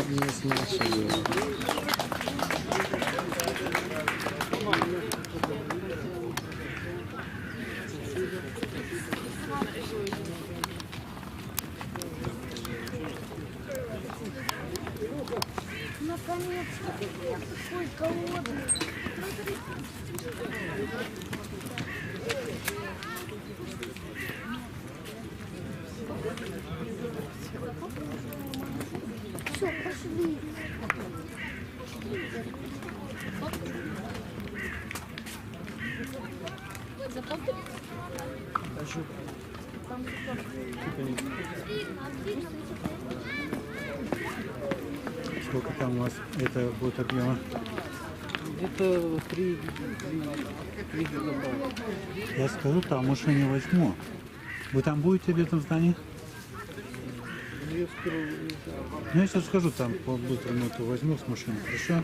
Не смешно. Наконец-то! Я такой голодный! Все, пошли! Запомнили? Там Сколько там у вас это будет объема? Где-то 3 гигабайта. Я скажу, там машине возьму. Вы там будете в этом здании? Я скоро уезжаю. Ну, я сейчас скажу, там по-быстрому это возьму с машины, хорошо?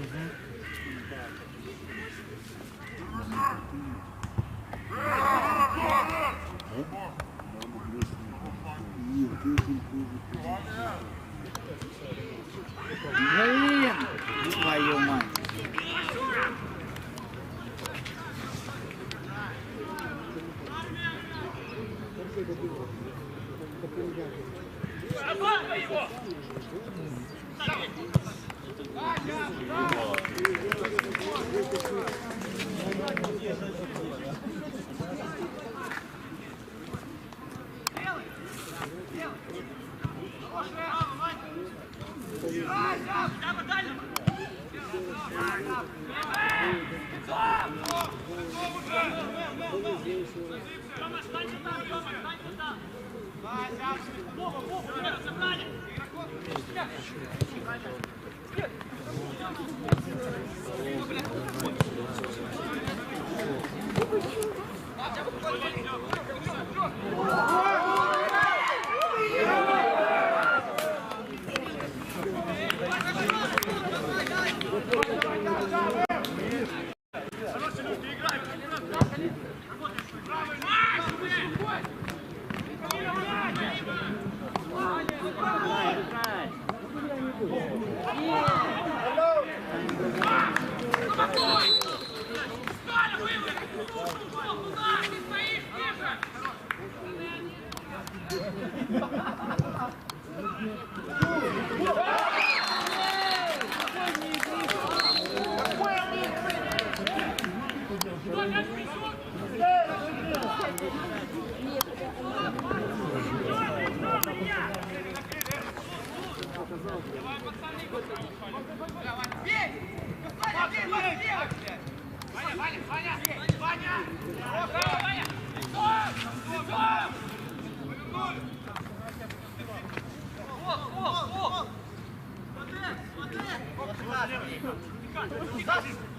добивал. Потом я Обламывай его!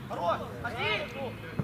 Хорош! Один!